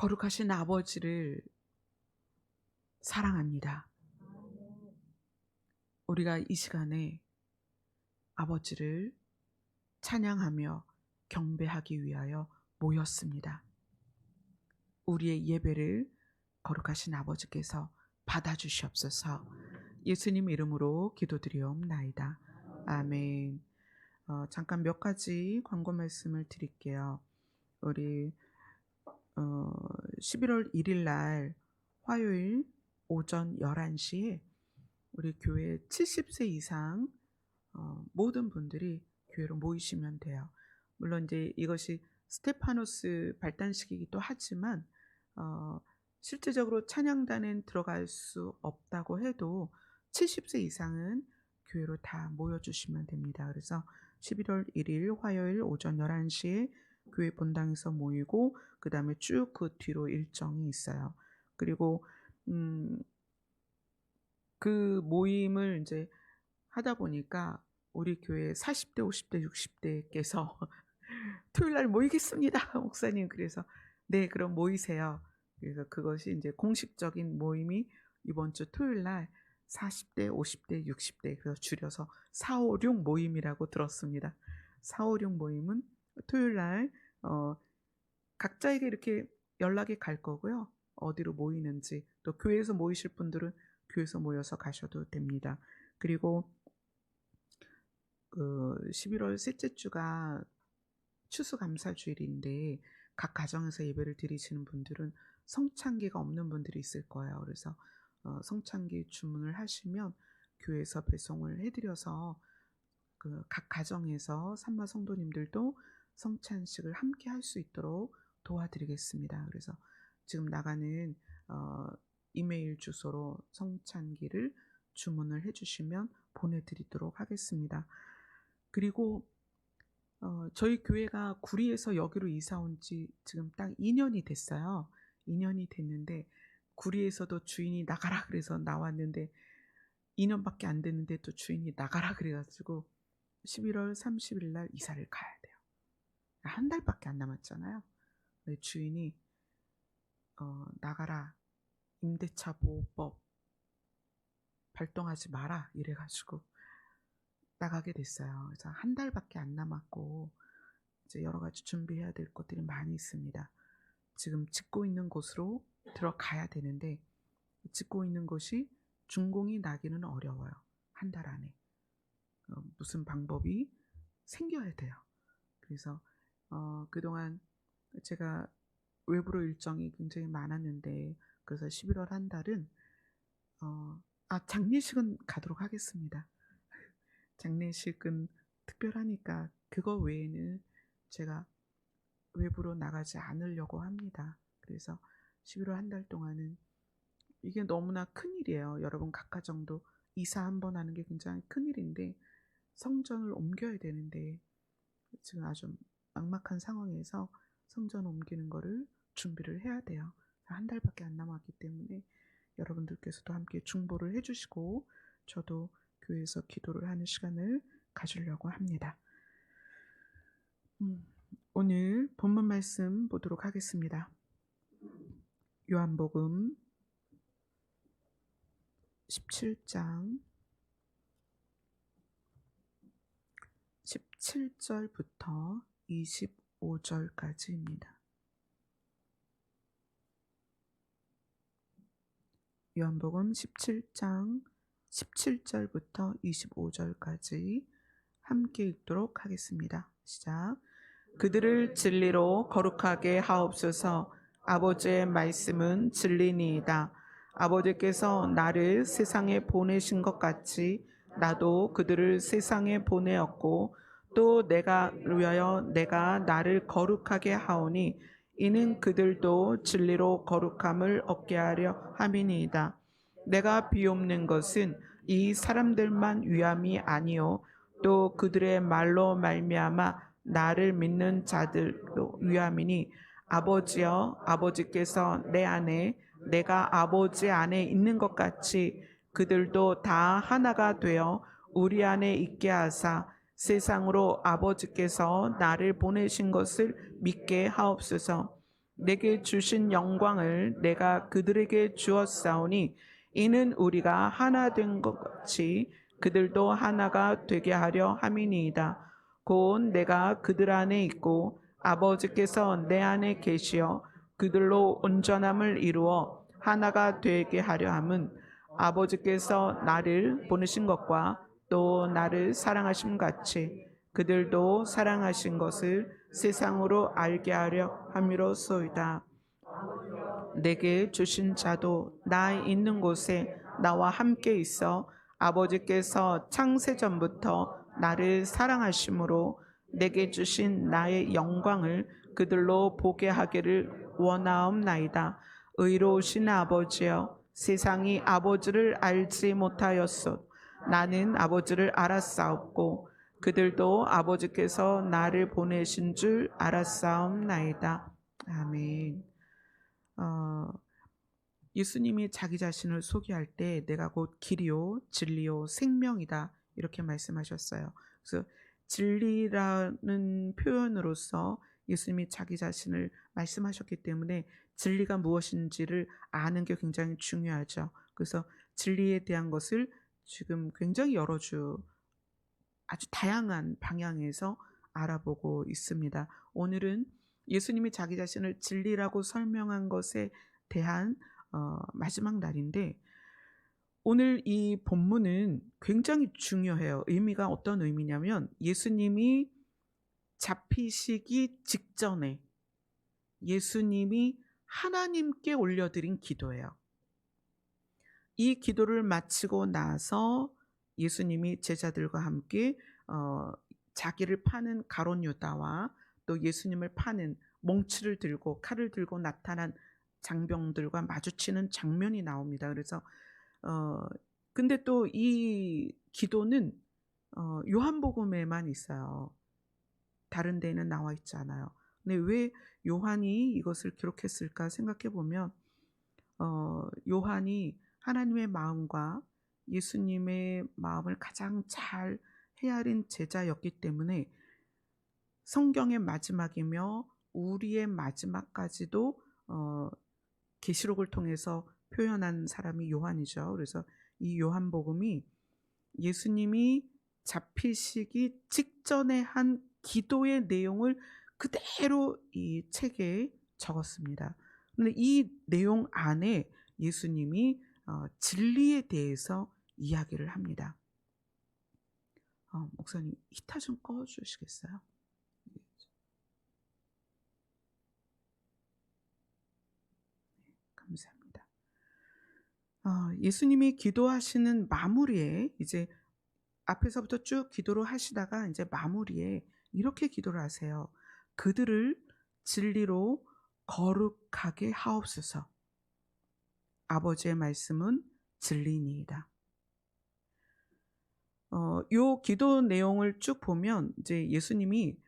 거룩하신 아버지를 사랑합니다. 우리가 이 시간에 아버지를 찬양하며 경배하기 위하여 모였습니다. 우리의 예배를 거룩하신 아버지께서 받아주시옵소서. 예수님 이름으로 기도드리옵나이다. 아멘. 잠깐 몇 가지 광고 말씀을 드릴게요. 우리 11월 1일 날 화요일 오전 11시에 우리 교회 70세 이상 모든 분들이 교회로 모이시면 돼요. 물론 이제 이것이 스테파노스 발단식이기도 하지만 실제적으로 찬양단엔 들어갈 수 없다고 해도 70세 이상은 교회로 다 모여주시면 됩니다. 그래서 11월 1일 화요일 오전 11시에 교회 본당에서 모이고 그 다음에 쭉 그 뒤로 일정이 있어요. 그리고 그 모임을 이제 하다 보니까 우리 교회 40대, 50대, 60대께서 토요일 날 모이겠습니다, 목사님. 그래서 네, 그럼 모이세요. 그래서 그것이 이제 공식적인 모임이 이번 주 토요일 날 40대, 50대, 60대 그래서 줄여서 456 모임이라고 들었습니다. 456 모임은 토요일 날 각자에게 이렇게 연락이 갈 거고요. 어디로 모이는지 또 교회에서 모이실 분들은 교회에서 모여서 가셔도 됩니다. 그리고 11월 셋째 주가 추수감사주일인데 각 가정에서 예배를 드리시는 분들은 성찬기가 없는 분들이 있을 거예요. 그래서 성찬기 주문을 하시면 교회에서 배송을 해드려서 그 각 가정에서 산마 성도님들도 성찬식을 함께 할 수 있도록 도와드리겠습니다. 그래서 지금 나가는 이메일 주소로 성찬기를 주문을 해주시면 보내드리도록 하겠습니다. 그리고 저희 교회가 구리에서 여기로 이사 온 지 지금 딱 2년이 됐어요. 2년이 됐는데 구리에서도 주인이 나가라 그래서 나왔는데 2년밖에 안 됐는데 또 주인이 나가라 그래가지고 11월 30일 날 이사를 가야 돼요. 한 달밖에 안 남았잖아요. 주인이 나가라, 임대차 보호법 발동하지 마라 이래가지고 나가게 됐어요. 그래서 한 달밖에 안 남았고 이제 여러 가지 준비해야 될 것들이 많이 있습니다. 지금 짓고 있는 곳으로 들어가야 되는데 짓고 있는 곳이 준공이 나기는 어려워요. 한 달 안에 무슨 방법이 생겨야 돼요. 그래서 그동안 제가 외부로 일정이 굉장히 많았는데 그래서 11월 한 달은 장례식은 가도록 하겠습니다. 장례식은 특별하니까 그거 외에는 제가 외부로 나가지 않으려고 합니다. 그래서 11월 한 달 동안은 이게 너무나 큰일이에요. 여러분 각 가정도 이사 한번 하는 게 굉장히 큰일인데 성전을 옮겨야 되는데 지금 아주 막막한 상황에서 성전 옮기는 거를 준비를 해야 돼요. 한 달밖에 안 남았기 때문에 여러분들께서도 함께 중보를 해주시고 저도 교회에서 기도를 하는 시간을 가지려고 합니다. 오늘 본문 말씀 보도록 하겠습니다. 요한복음 17장 17절부터 25절까지입니다. 요한복음 17장 17절부터 25절까지 함께 읽도록 하겠습니다. 시작. 그들을 진리로 거룩하게 하옵소서. 아버지의 말씀은 진리니이다. 아버지께서 나를 세상에 보내신 것 같이 나도 그들을 세상에 보내었고 또 내가 위하여 내가 나를 거룩하게 하오니 이는 그들도 진리로 거룩함을 얻게 하려 함이니이다. 내가 비옵는 것은 이 사람들만 위함이 아니요 또 그들의 말로 말미암아 나를 믿는 자들도 위함이니 아버지여 아버지께서 내 안에 내가 아버지 안에 있는 것 같이 그들도 다 하나가 되어 우리 안에 있게 하사 세상으로 아버지께서 나를 보내신 것을 믿게 하옵소서. 내게 주신 영광을 내가 그들에게 주었사오니 이는 우리가 하나 된 것 같이 그들도 하나가 되게 하려 함이니이다. 곧 내가 그들 안에 있고 아버지께서 내 안에 계시어 그들로 온전함을 이루어 하나가 되게 하려 함은 아버지께서 나를 보내신 것과 또 나를 사랑하심 같이 그들도 사랑하신 것을 세상으로 알게 하려 함이로소이다. 내게 주신 자도 나 있는 곳에 나와 함께 있어 아버지께서 창세전부터 나를 사랑하심으로 내게 주신 나의 영광을 그들로 보게 하기를 원하옵나이다. 의로우신 아버지여, 세상이 아버지를 알지 못하였소. 나는 아버지를 알았사옵고 그들도 아버지께서 나를 보내신 줄 알았사옵나이다. 아멘. 예수님이 자기 자신을 소개할 때 내가 곧 길이요 진리요 생명이다 이렇게 말씀하셨어요. 그래서 진리라는 표현으로서 예수님이 자기 자신을 말씀하셨기 때문에 진리가 무엇인지를 아는 게 굉장히 중요하죠. 그래서 진리에 대한 것을 지금 굉장히 여러 주 아주 다양한 방향에서 알아보고 있습니다. 오늘은 예수님이 자기 자신을 진리라고 설명한 것에 대한 마지막 날인데 오늘 이 본문은 굉장히 중요해요. 의미가 어떤 의미냐면 예수님이 잡히시기 직전에 예수님이 하나님께 올려드린 기도예요. 이 기도를 마치고 나서 예수님이 제자들과 함께 자기를 파는 가룟 유다와 또 예수님을 파는 몽치를 들고 칼을 들고 나타난 장병들과 마주치는 장면이 나옵니다. 그래서 근데 또 이 기도는 요한복음에만 있어요. 다른 데는 나와 있지 않아요. 근데 왜 요한이 이것을 기록했을까 생각해 보면 요한이 하나님의 마음과 예수님의 마음을 가장 잘 헤아린 제자였기 때문에 성경의 마지막이며 우리의 마지막까지도 계시록을 통해서 표현한 사람이 요한이죠. 그래서 이 요한복음이 예수님이 잡히시기 직전에 한 기도의 내용을 그대로 이 책에 적었습니다. 그런데 이 내용 안에 예수님이 진리에 대해서 이야기를 합니다. 목사님 히터 좀 꺼주시겠어요? 감사합니다. 예수님이 기도하시는 마무리에 이제 앞에서부터 쭉 기도를 하시다가 이제 마무리에 이렇게 기도를 하세요. 그들을 진리로 거룩하게 하옵소서. 아버지의 말씀은 진리니이다. 요 기도 내용을 쭉 보면 이제 예수님이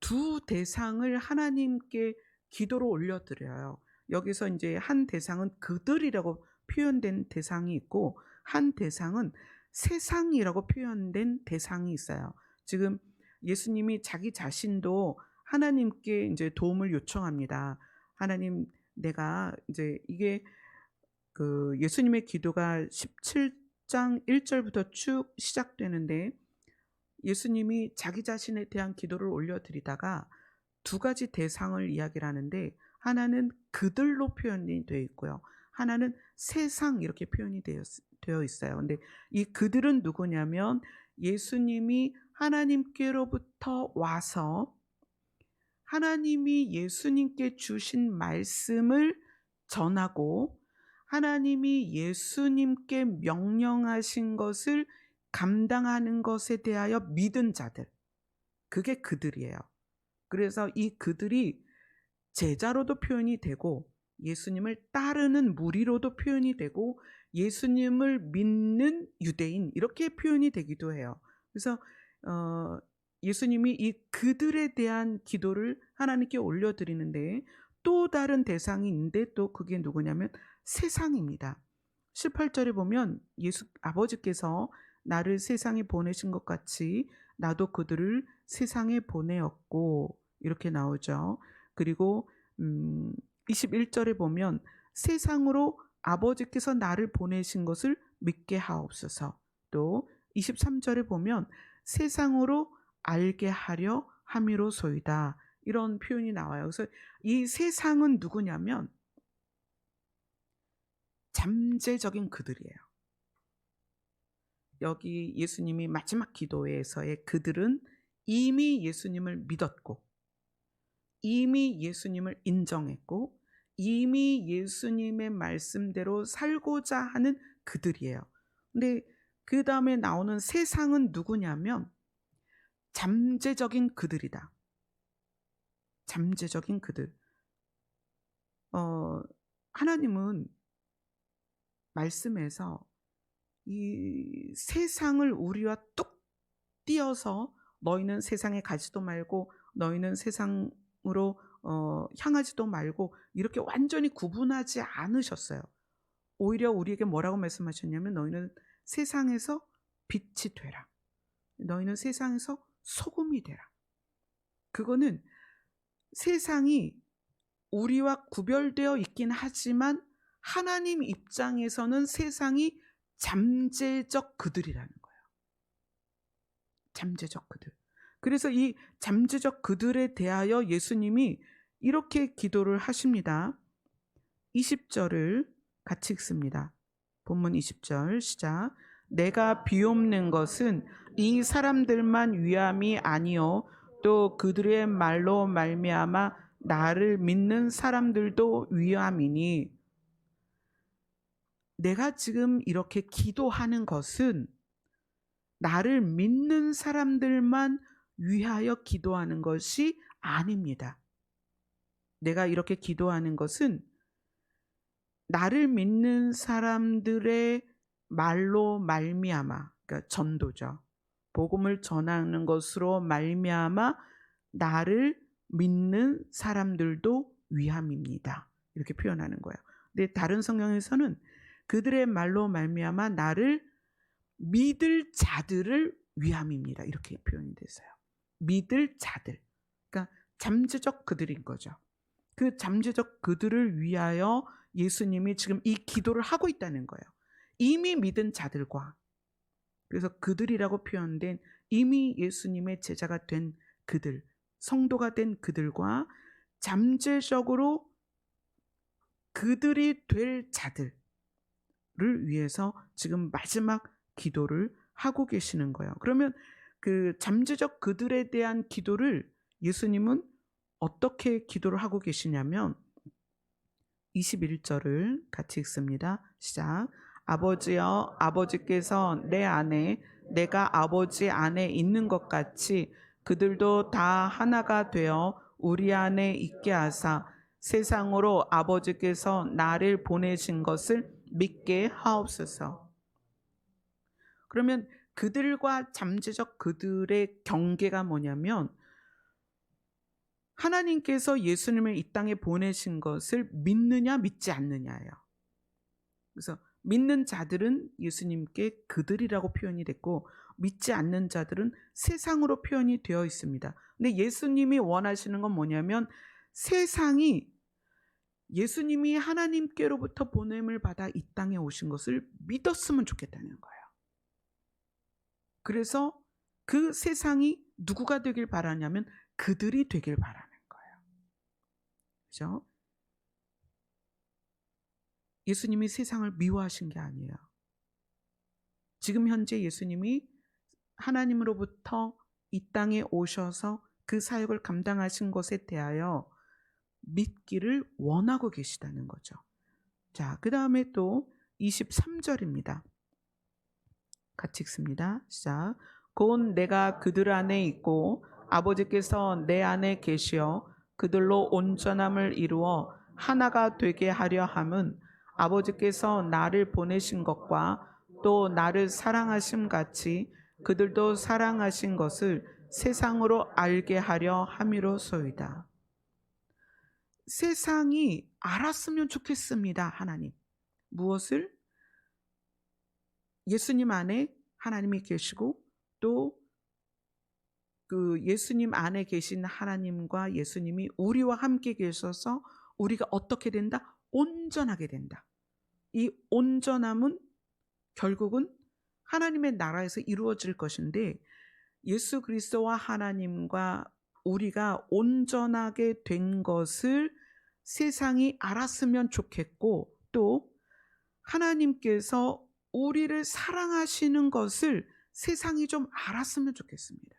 두 대상을 하나님께 기도로 올려드려요. 여기서 이제 한 대상은 그들이라고 표현된 대상이 있고 한 대상은 세상이라고 표현된 대상이 있어요. 지금 예수님이 자기 자신도 하나님께 이제 도움을 요청합니다. 하나님, 내가 이제 이게 그 예수님의 기도가 17장 1절부터 쭉 시작되는데 예수님이 자기 자신에 대한 기도를 올려드리다가 두 가지 대상을 이야기를 하는데 하나는 그들로 표현이 되어 있고요. 하나는 세상 이렇게 표현이 되어 있어요. 근데 이 그들은 누구냐면 예수님이 하나님께로부터 와서 하나님이 예수님께 주신 말씀을 전하고 하나님이 예수님께 명령하신 것을 감당하는 것에 대하여 믿은 자들, 그게 그들이에요. 그래서 이 그들이 제자로도 표현이 되고 예수님을 따르는 무리로도 표현이 되고 예수님을 믿는 유대인 이렇게 표현이 되기도 해요. 그래서 예수님이 이 그들에 대한 기도를 하나님께 올려드리는데 또 다른 대상이 있는데 또 그게 누구냐면 세상입니다. 18절에 보면 아버지께서 나를 세상에 보내신 것 같이 나도 그들을 세상에 보내었고 이렇게 나오죠. 그리고 음 21절에 보면 세상으로 아버지께서 나를 보내신 것을 믿게 하옵소서. 또 23절에 보면 세상으로 알게 하려 함이로소이다. 이런 표현이 나와요. 그래서 이 세상은 누구냐면 잠재적인 그들이에요. 여기 예수님이 마지막 기도에서의 그들은 이미 예수님을 믿었고 이미 예수님을 인정했고 이미 예수님의 말씀대로 살고자 하는 그들이에요. 근데 그다음에 나오는 세상은 누구냐면 잠재적인 그들이다. 잠재적인 그들. 하나님은 말씀에서 이 세상을 우리와 뚝 띄어서 너희는 세상에 가지도 말고 너희는 세상으로 향하지도 말고 이렇게 완전히 구분하지 않으셨어요. 오히려 우리에게 뭐라고 말씀하셨냐면 너희는 세상에서 빛이 되라. 너희는 세상에서 소금이 되라. 그거는 세상이 우리와 구별되어 있긴 하지만 하나님 입장에서는 세상이 잠재적 그들이라는 거예요. 잠재적 그들. 그래서 이 잠재적 그들에 대하여 예수님이 이렇게 기도를 하십니다. 20절을 같이 읽습니다. 본문 20절 시작. 내가 비옵는 것은 이 사람들만 위함이 아니요 또 그들의 말로 말미암아 나를 믿는 사람들도 위함이니. 내가 지금 이렇게 기도하는 것은 나를 믿는 사람들만 위하여 기도하는 것이 아닙니다. 내가 이렇게 기도하는 것은 나를 믿는 사람들의 말로 말미암아, 그러니까 전도죠. 복음을 전하는 것으로 말미암아 나를 믿는 사람들도 위함입니다. 이렇게 표현하는 거예요. 근데 다른 성경에서는 그들의 말로 말미암아 나를 믿을 자들을 위함입니다. 이렇게 표현이 됐어요. 믿을 자들. 그러니까 잠재적 그들인 거죠. 그 잠재적 그들을 위하여 예수님이 지금 이 기도를 하고 있다는 거예요. 이미 믿은 자들과, 그래서 그들이라고 표현된 이미 예수님의 제자가 된 그들, 성도가 된 그들과 잠재적으로 그들이 될 자들을 위해서 지금 마지막 기도를 하고 계시는 거예요. 그러면 그 잠재적 그들에 대한 기도를 예수님은 어떻게 기도를 하고 계시냐면 21절을 같이 읽습니다. 시작. 아버지여, 아버지께서 내 안에 내가 아버지 안에 있는 것 같이 그들도 다 하나가 되어 우리 안에 있게 하사 세상으로 아버지께서 나를 보내신 것을 믿게 하옵소서. 그러면 그들과 잠재적 그들의 경계가 뭐냐면 하나님께서 예수님을 이 땅에 보내신 것을 믿느냐 믿지 않느냐예요. 그래서 믿는 자들은 예수님께 그들이라고 표현이 됐고 믿지 않는 자들은 세상으로 표현이 되어 있습니다. 근데 예수님이 원하시는 건 뭐냐면 세상이 예수님이 하나님께로부터 보냄을 받아 이 땅에 오신 것을 믿었으면 좋겠다는 거예요. 그래서 그 세상이 누구가 되길 바라냐면 그들이 되길 바라는 거예요. 그렇죠? 예수님이 세상을 미워하신 게 아니에요. 지금 현재 예수님이 하나님으로부터 이 땅에 오셔서 그 사역을 감당하신 것에 대하여 믿기를 원하고 계시다는 거죠. 자, 그 다음에 또 23절입니다. 같이 읽습니다. 시작. 곧 내가 그들 안에 있고 아버지께서 내 안에 계시어 그들로 온전함을 이루어 하나가 되게 하려 함은 아버지께서 나를 보내신 것과 또 나를 사랑하심 같이 그들도 사랑하신 것을 세상으로 알게 하려 함이로소이다. 세상이 알았으면 좋겠습니다. 하나님. 무엇을? 예수님 안에 하나님이 계시고 또 그 예수님 안에 계신 하나님과 예수님이 우리와 함께 계셔서 우리가 어떻게 된다? 온전하게 된다. 이 온전함은 결국은 하나님의 나라에서 이루어질 것인데, 예수 그리스도와 하나님과 우리가 온전하게 된 것을 세상이 알았으면 좋겠고, 또 하나님께서 우리를 사랑하시는 것을 세상이 좀 알았으면 좋겠습니다.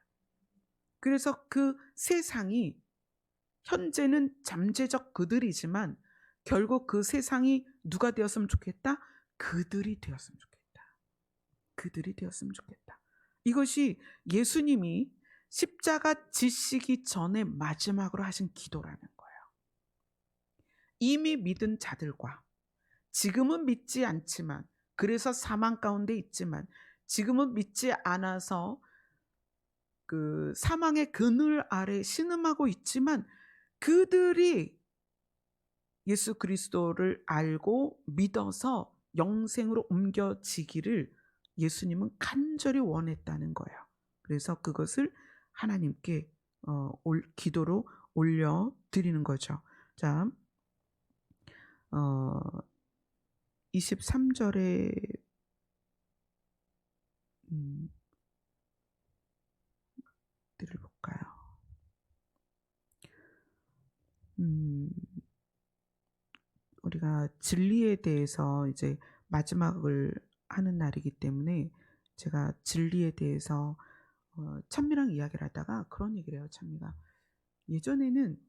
그래서 그 세상이, 현재는 잠재적 그들이지만 결국 그 세상이 누가 되었으면 좋겠다? 그들이 되었으면 좋겠다. 그들이 되었으면 좋겠다. 이것이 예수님이 십자가 지시기 전에 마지막으로 하신 기도라는 거예요. 이미 믿은 자들과, 지금은 믿지 않지만, 그래서 사망 가운데 있지만, 지금은 믿지 않아서 그 사망의 그늘 아래 신음하고 있지만, 그들이 예수 그리스도를 알고 믿어서 영생으로 옮겨지기를 예수님은 간절히 원했다는 거예요. 그래서 그것을 하나님께 기도로 올려드리는 거죠. 자, 23절에 들어볼까요? 우리가 진리에 대해서 이제 마지막을 하는 날이기 때문에 제가 진리에 대해서 찬미랑 이야기를 하다가 그런 얘기를 해요. 찬미가 예전에는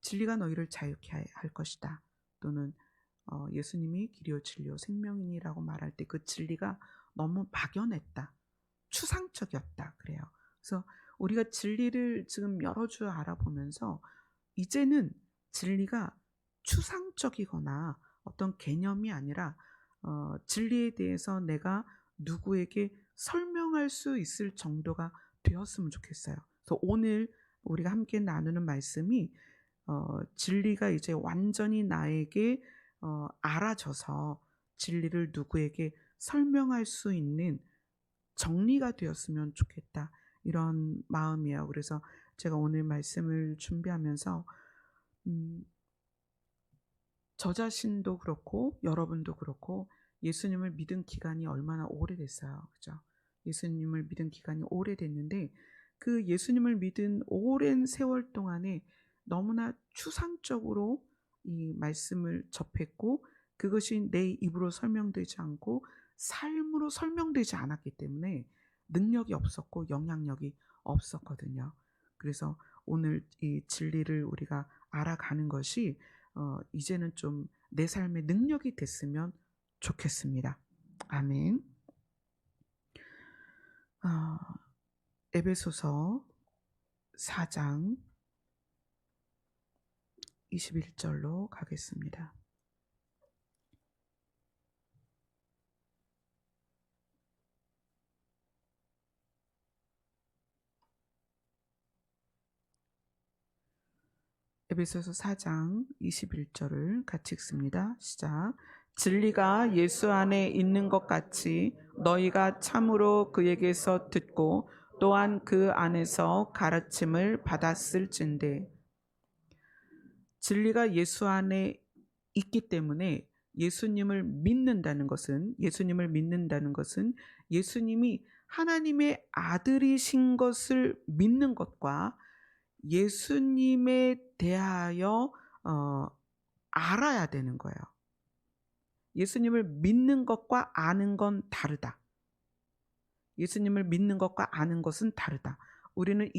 진리가 너희를 자유케 할 것이다, 또는 예수님이 길이요 진리요 생명이니라고 말할 때 그 진리가 너무 막연했다, 추상적이었다 그래요. 그래서 우리가 진리를 지금 여러 주 알아보면서 이제는 진리가 추상적이거나 어떤 개념이 아니라 진리에 대해서 내가 누구에게 설명할 수 있을 정도가 되었으면 좋겠어요. 그래서 오늘 우리가 함께 나누는 말씀이 진리가 이제 완전히 나에게 알아져서 진리를 누구에게 설명할 수 있는 정리가 되었으면 좋겠다, 이런 마음이에요. 그래서 제가 오늘 말씀을 준비하면서 저 자신도 그렇고 여러분도 그렇고 예수님을 믿은 기간이 얼마나 오래됐어요. 그죠? 예수님을 믿은 기간이 오래됐는데 그 예수님을 믿은 오랜 세월 동안에 너무나 추상적으로 이 말씀을 접했고, 그것이 내 입으로 설명되지 않고 삶으로 설명되지 않았기 때문에 능력이 없었고 영향력이 없었거든요. 그래서 오늘 이 진리를 우리가 알아가는 것이 이제는 좀 내 삶의 능력이 됐으면 좋겠습니다. 아멘. 에베소서 4장 21절로 가겠습니다. 에베소서 4장 21절을 같이 읽습니다. 시작. 진리가 예수 안에 있는 것 같이 너희가 참으로 그에게서 듣고 또한 그 안에서 가르침을 받았을진대. 진리가 예수 안에 있기 때문에 예수님을 믿는다는 것은 예수님이 하나님의 아들이신 것을 믿는 것과 예수님에 대하여 알아야 되는 거예요. 예수님을 믿는 것과 아는 건 다르다. 예수님을 믿는 것과 아는 것은 다르다. 우리는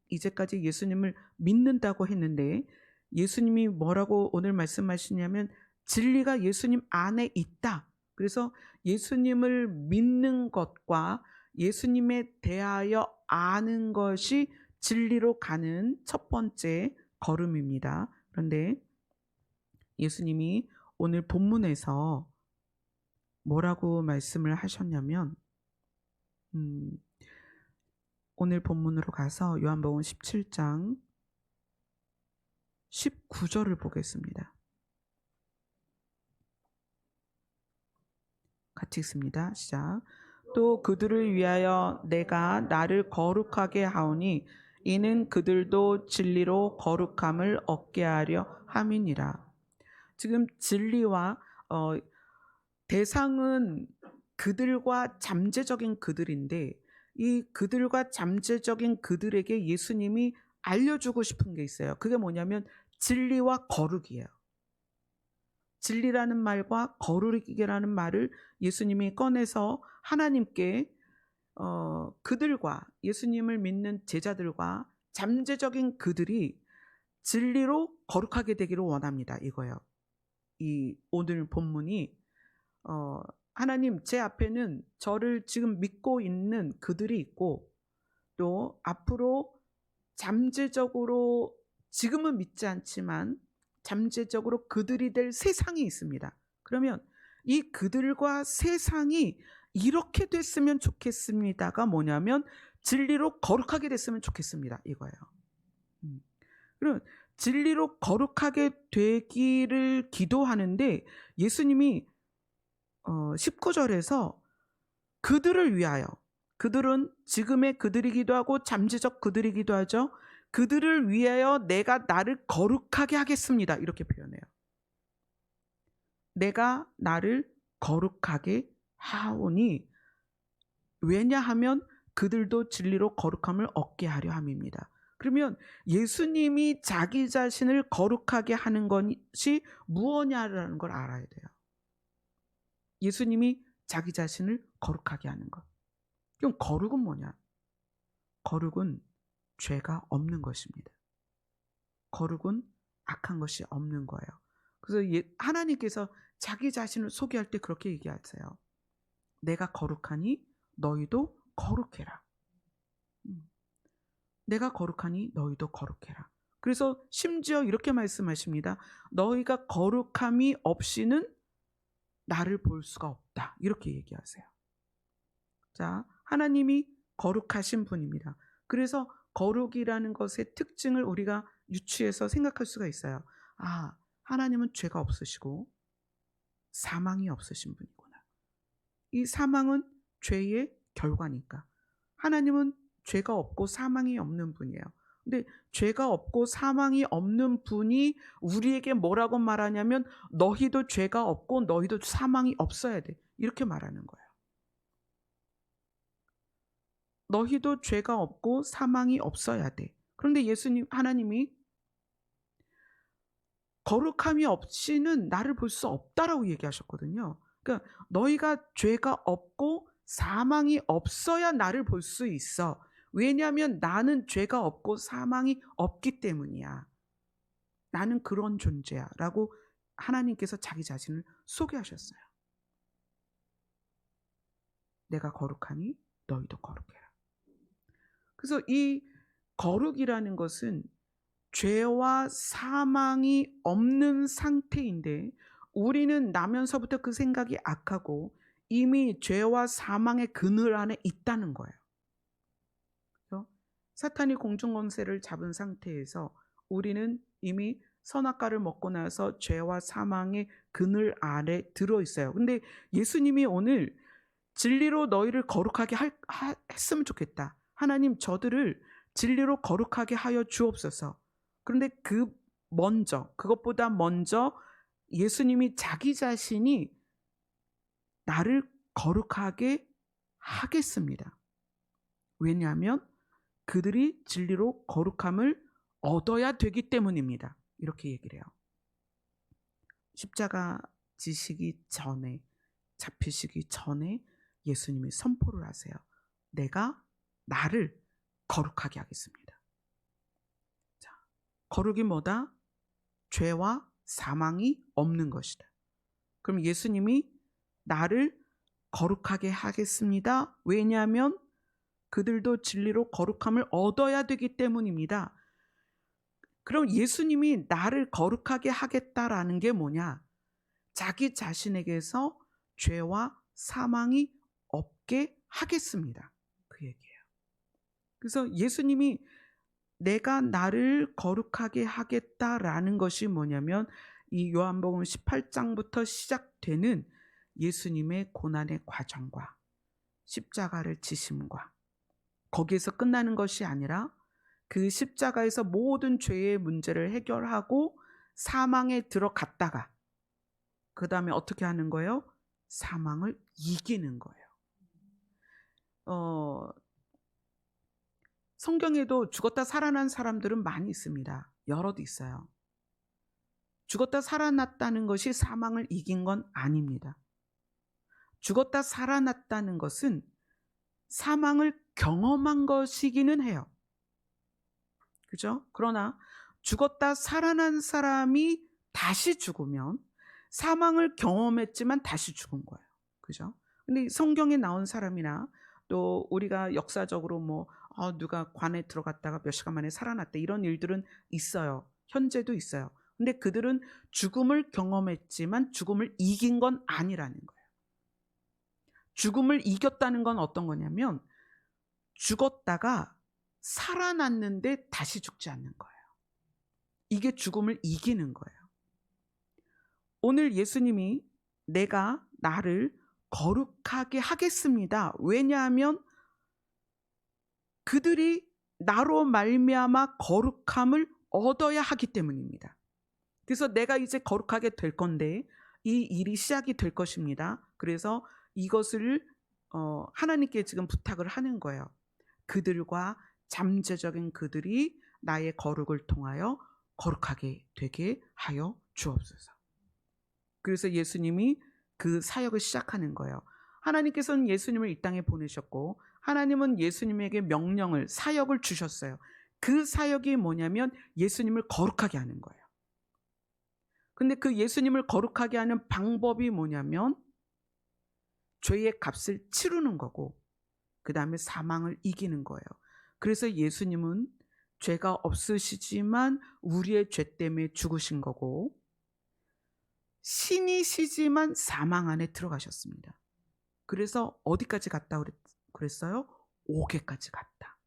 이제까지 예수님을 믿는다고 했는데 예수님이 뭐라고 오늘 말씀하시냐면 진리가 예수님 안에 있다. 그래서 예수님을 믿는 것과 예수님에 대하여 아는 것이 진리로 가는 첫 번째 걸음입니다. 그런데 예수님이 오늘 본문에서 뭐라고 말씀을 하셨냐면 오늘 본문으로 가서 요한복음 17장 19절을 보겠습니다. 같이 읽습니다. 시작. 또 그들을 위하여 내가 나를 거룩하게 하오니 이는 그들도 진리로 거룩함을 얻게 하려 함이니라. 지금 진리와 대상은 그들과 잠재적인 그들인데, 이 그들과 잠재적인 그들에게 예수님이 알려주고 싶은 게 있어요. 그게 뭐냐면 진리와 거룩이에요. 진리라는 말과 거룩이라는 말을 예수님이 꺼내서 하나님께 그들과, 예수님을 믿는 제자들과 잠재적인 그들이 진리로 거룩하게 되기를 원합니다. 이거예요. 이 오늘 본문이 하나님, 제 앞에는 저를 지금 믿고 있는 그들이 있고, 또 앞으로 잠재적으로, 지금은 믿지 않지만 잠재적으로 그들이 될 세상이 있습니다. 그러면 이 그들과 세상이 이렇게 됐으면 좋겠습니다가 뭐냐면 진리로 거룩하게 됐으면 좋겠습니다. 이거예요. 그럼 진리로 거룩하게 되기를 기도하는데, 예수님이 19절에서 그들을 위하여, 그들은 지금의 그들이기도 하고 잠재적 그들이기도 하죠. 그들을 위하여 내가 나를 거룩하게 하겠습니다. 이렇게 표현해요. 내가 나를 거룩하게 하오니, 왜냐하면 그들도 진리로 거룩함을 얻게 하려 함입니다. 그러면 예수님이 자기 자신을 거룩하게 하는 것이 무엇냐라는 걸 알아야 돼요. 예수님이 자기 자신을 거룩하게 하는 것. 그럼 거룩은 뭐냐? 거룩은 죄가 없는 것입니다. 거룩은 악한 것이 없는 거예요. 그래서 하나님께서 자기 자신을 소개할 때 그렇게 얘기하세요. 내가 거룩하니 너희도 거룩해라. 내가 거룩하니 너희도 거룩해라. 그래서 심지어 이렇게 말씀하십니다. 너희가 거룩함이 없이는 나를 볼 수가 없다. 이렇게 얘기하세요. 자, 하나님이 거룩하신 분입니다. 그래서 거룩이라는 것의 특징을 우리가 유추해서 생각할 수가 있어요. 아, 하나님은 죄가 없으시고 사망이 없으신 분이구나. 이 사망은 죄의 결과니까. 하나님은 죄가 없고 사망이 없는 분이에요. 근데 죄가 없고 사망이 없는 분이 우리에게 뭐라고 말하냐면 너희도 죄가 없고 너희도 사망이 없어야 돼. 이렇게 말하는 거예요. 너희도 죄가 없고 사망이 없어야 돼. 그런데 하나님이 거룩함이 없이는 나를 볼 수 없다라고 얘기하셨거든요. 그러니까 너희가 죄가 없고 사망이 없어야 나를 볼 수 있어. 왜냐하면 나는 죄가 없고 사망이 없기 때문이야. 나는 그런 존재야 라고 하나님께서 자기 자신을 소개하셨어요. 내가 거룩하니 너희도 거룩해라. 그래서 이 거룩이라는 것은 죄와 사망이 없는 상태인데, 우리는 나면서부터 그 생각이 악하고 이미 죄와 사망의 그늘 안에 있다는 거예요. 그래서 사탄이 공중권세를 잡은 상태에서 우리는 이미 선악과를 먹고 나서 죄와 사망의 그늘 아래 들어있어요. 근데 예수님이 오늘 진리로 너희를 거룩하게 했으면 좋겠다. 하나님, 저들을 진리로 거룩하게 하여 주옵소서. 그런데 그것보다 먼저 예수님이 자기 자신이 나를 거룩하게 하겠습니다. 왜냐하면 그들이 진리로 거룩함을 얻어야 되기 때문입니다. 이렇게 얘기를 해요. 십자가 지시기 전에, 잡히시기 전에 예수님이 선포를 하세요. 내가 나를 거룩하게 하겠습니다. 자, 거룩이 뭐다? 죄와 사망이 없는 것이다. 그럼 예수님이 나를 거룩하게 하겠습니다. 왜냐하면 그들도 진리로 거룩함을 얻어야 되기 때문입니다. 그럼 예수님이 나를 거룩하게 하겠다라는 게 뭐냐? 자기 자신에게서 죄와 사망이 없게 하겠습니다. 그 얘기예요. 그래서 예수님이 내가 나를 거룩하게 하겠다라는 것이 뭐냐면 이 요한복음 18장부터 시작되는 예수님의 고난의 과정과 십자가를 지심과 거기에서 끝나는 것이 아니라 그 십자가에서 모든 죄의 문제를 해결하고 사망에 들어갔다가 그다음에 어떻게 하는 거예요? 사망을 이기는 거예요. 성경에도 죽었다 살아난 사람들은 많이 있습니다. 여럿 있어요. 죽었다 살아났다는 것이 사망을 이긴 건 아닙니다. 죽었다 살아났다는 것은 사망을 경험한 것이기는 해요. 그죠? 그러나 죽었다 살아난 사람이 다시 죽으면 사망을 경험했지만 다시 죽은 거예요. 그죠? 근데 성경에 나온 사람이나 또 우리가 역사적으로 누가 관에 들어갔다가 몇 시간 만에 살아났다 이런 일들은 있어요. 현재도 있어요. 근데 그들은 죽음을 경험했지만 죽음을 이긴 건 아니라는 거예요. 죽음을 이겼다는 건 어떤 거냐면 죽었다가 살아났는데 다시 죽지 않는 거예요. 이게 죽음을 이기는 거예요. 오늘 예수님이 내가 나를 거룩하게 하겠습니다. 왜냐하면 그들이 나로 말미암아 거룩함을 얻어야 하기 때문입니다. 그래서 내가 이제 거룩하게 될 건데 이 일이 시작이 될 것입니다. 그래서 이것을 하나님께 지금 부탁을 하는 거예요. 그들과 잠재적인 그들이 나의 거룩을 통하여 거룩하게 되게 하여 주옵소서. 그래서 예수님이 그 사역을 시작하는 거예요. 하나님께서는 예수님을 이 땅에 보내셨고 하나님은 예수님에게 명령을, 사역을 주셨어요. 그 사역이 뭐냐면 예수님을 거룩하게 하는 거예요. 근데 그 예수님을 거룩하게 하는 방법이 뭐냐면 죄의 값을 치르는 거고 그 다음에 사망을 이기는 거예요. 그래서 예수님은 죄가 없으시지만 우리의 죄 때문에 죽으신 거고 신이시지만 사망 안에 들어가셨습니다. 그래서 어디까지 갔다 그랬어요? 옥에까지 갔다.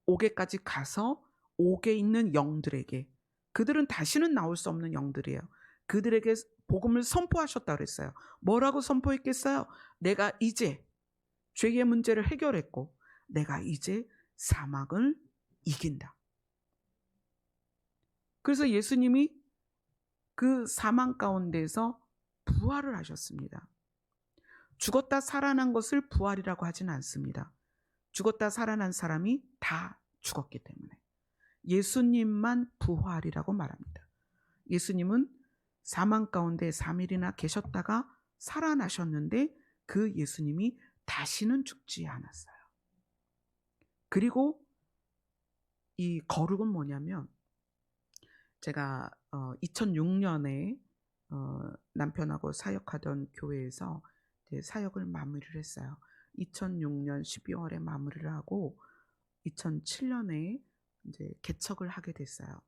옥에까지 가서 옥에 있는 영들에게, 그들은 다시는 나올 수 없는 영들이에요. 그들에게 복음을 선포하셨다 그랬어요. 뭐라고 선포했겠어요? 내가 이제 죄의 문제를 해결했고 내가 이제 사망을 이긴다. 그래서 예수님이 그 사망 가운데서 부활을 하셨습니다. 죽었다 살아난 것을 부활이라고 하지는 않습니다. 죽었다 살아난 사람이 다 죽었기 때문에 예수님만 부활이라고 말합니다. 예수님은 사망 가운데 3일이나 계셨다가 살아나셨는데 그 예수님이 다시는 죽지 않았어요. 그리고 이 거룩은 뭐냐면 제가 2006년에 남편하고 사역하던 교회에서 사역을 마무리를 했어요. 2006년 12월에 마무리를 하고 2007년에 이제 개척을 하게 됐어요.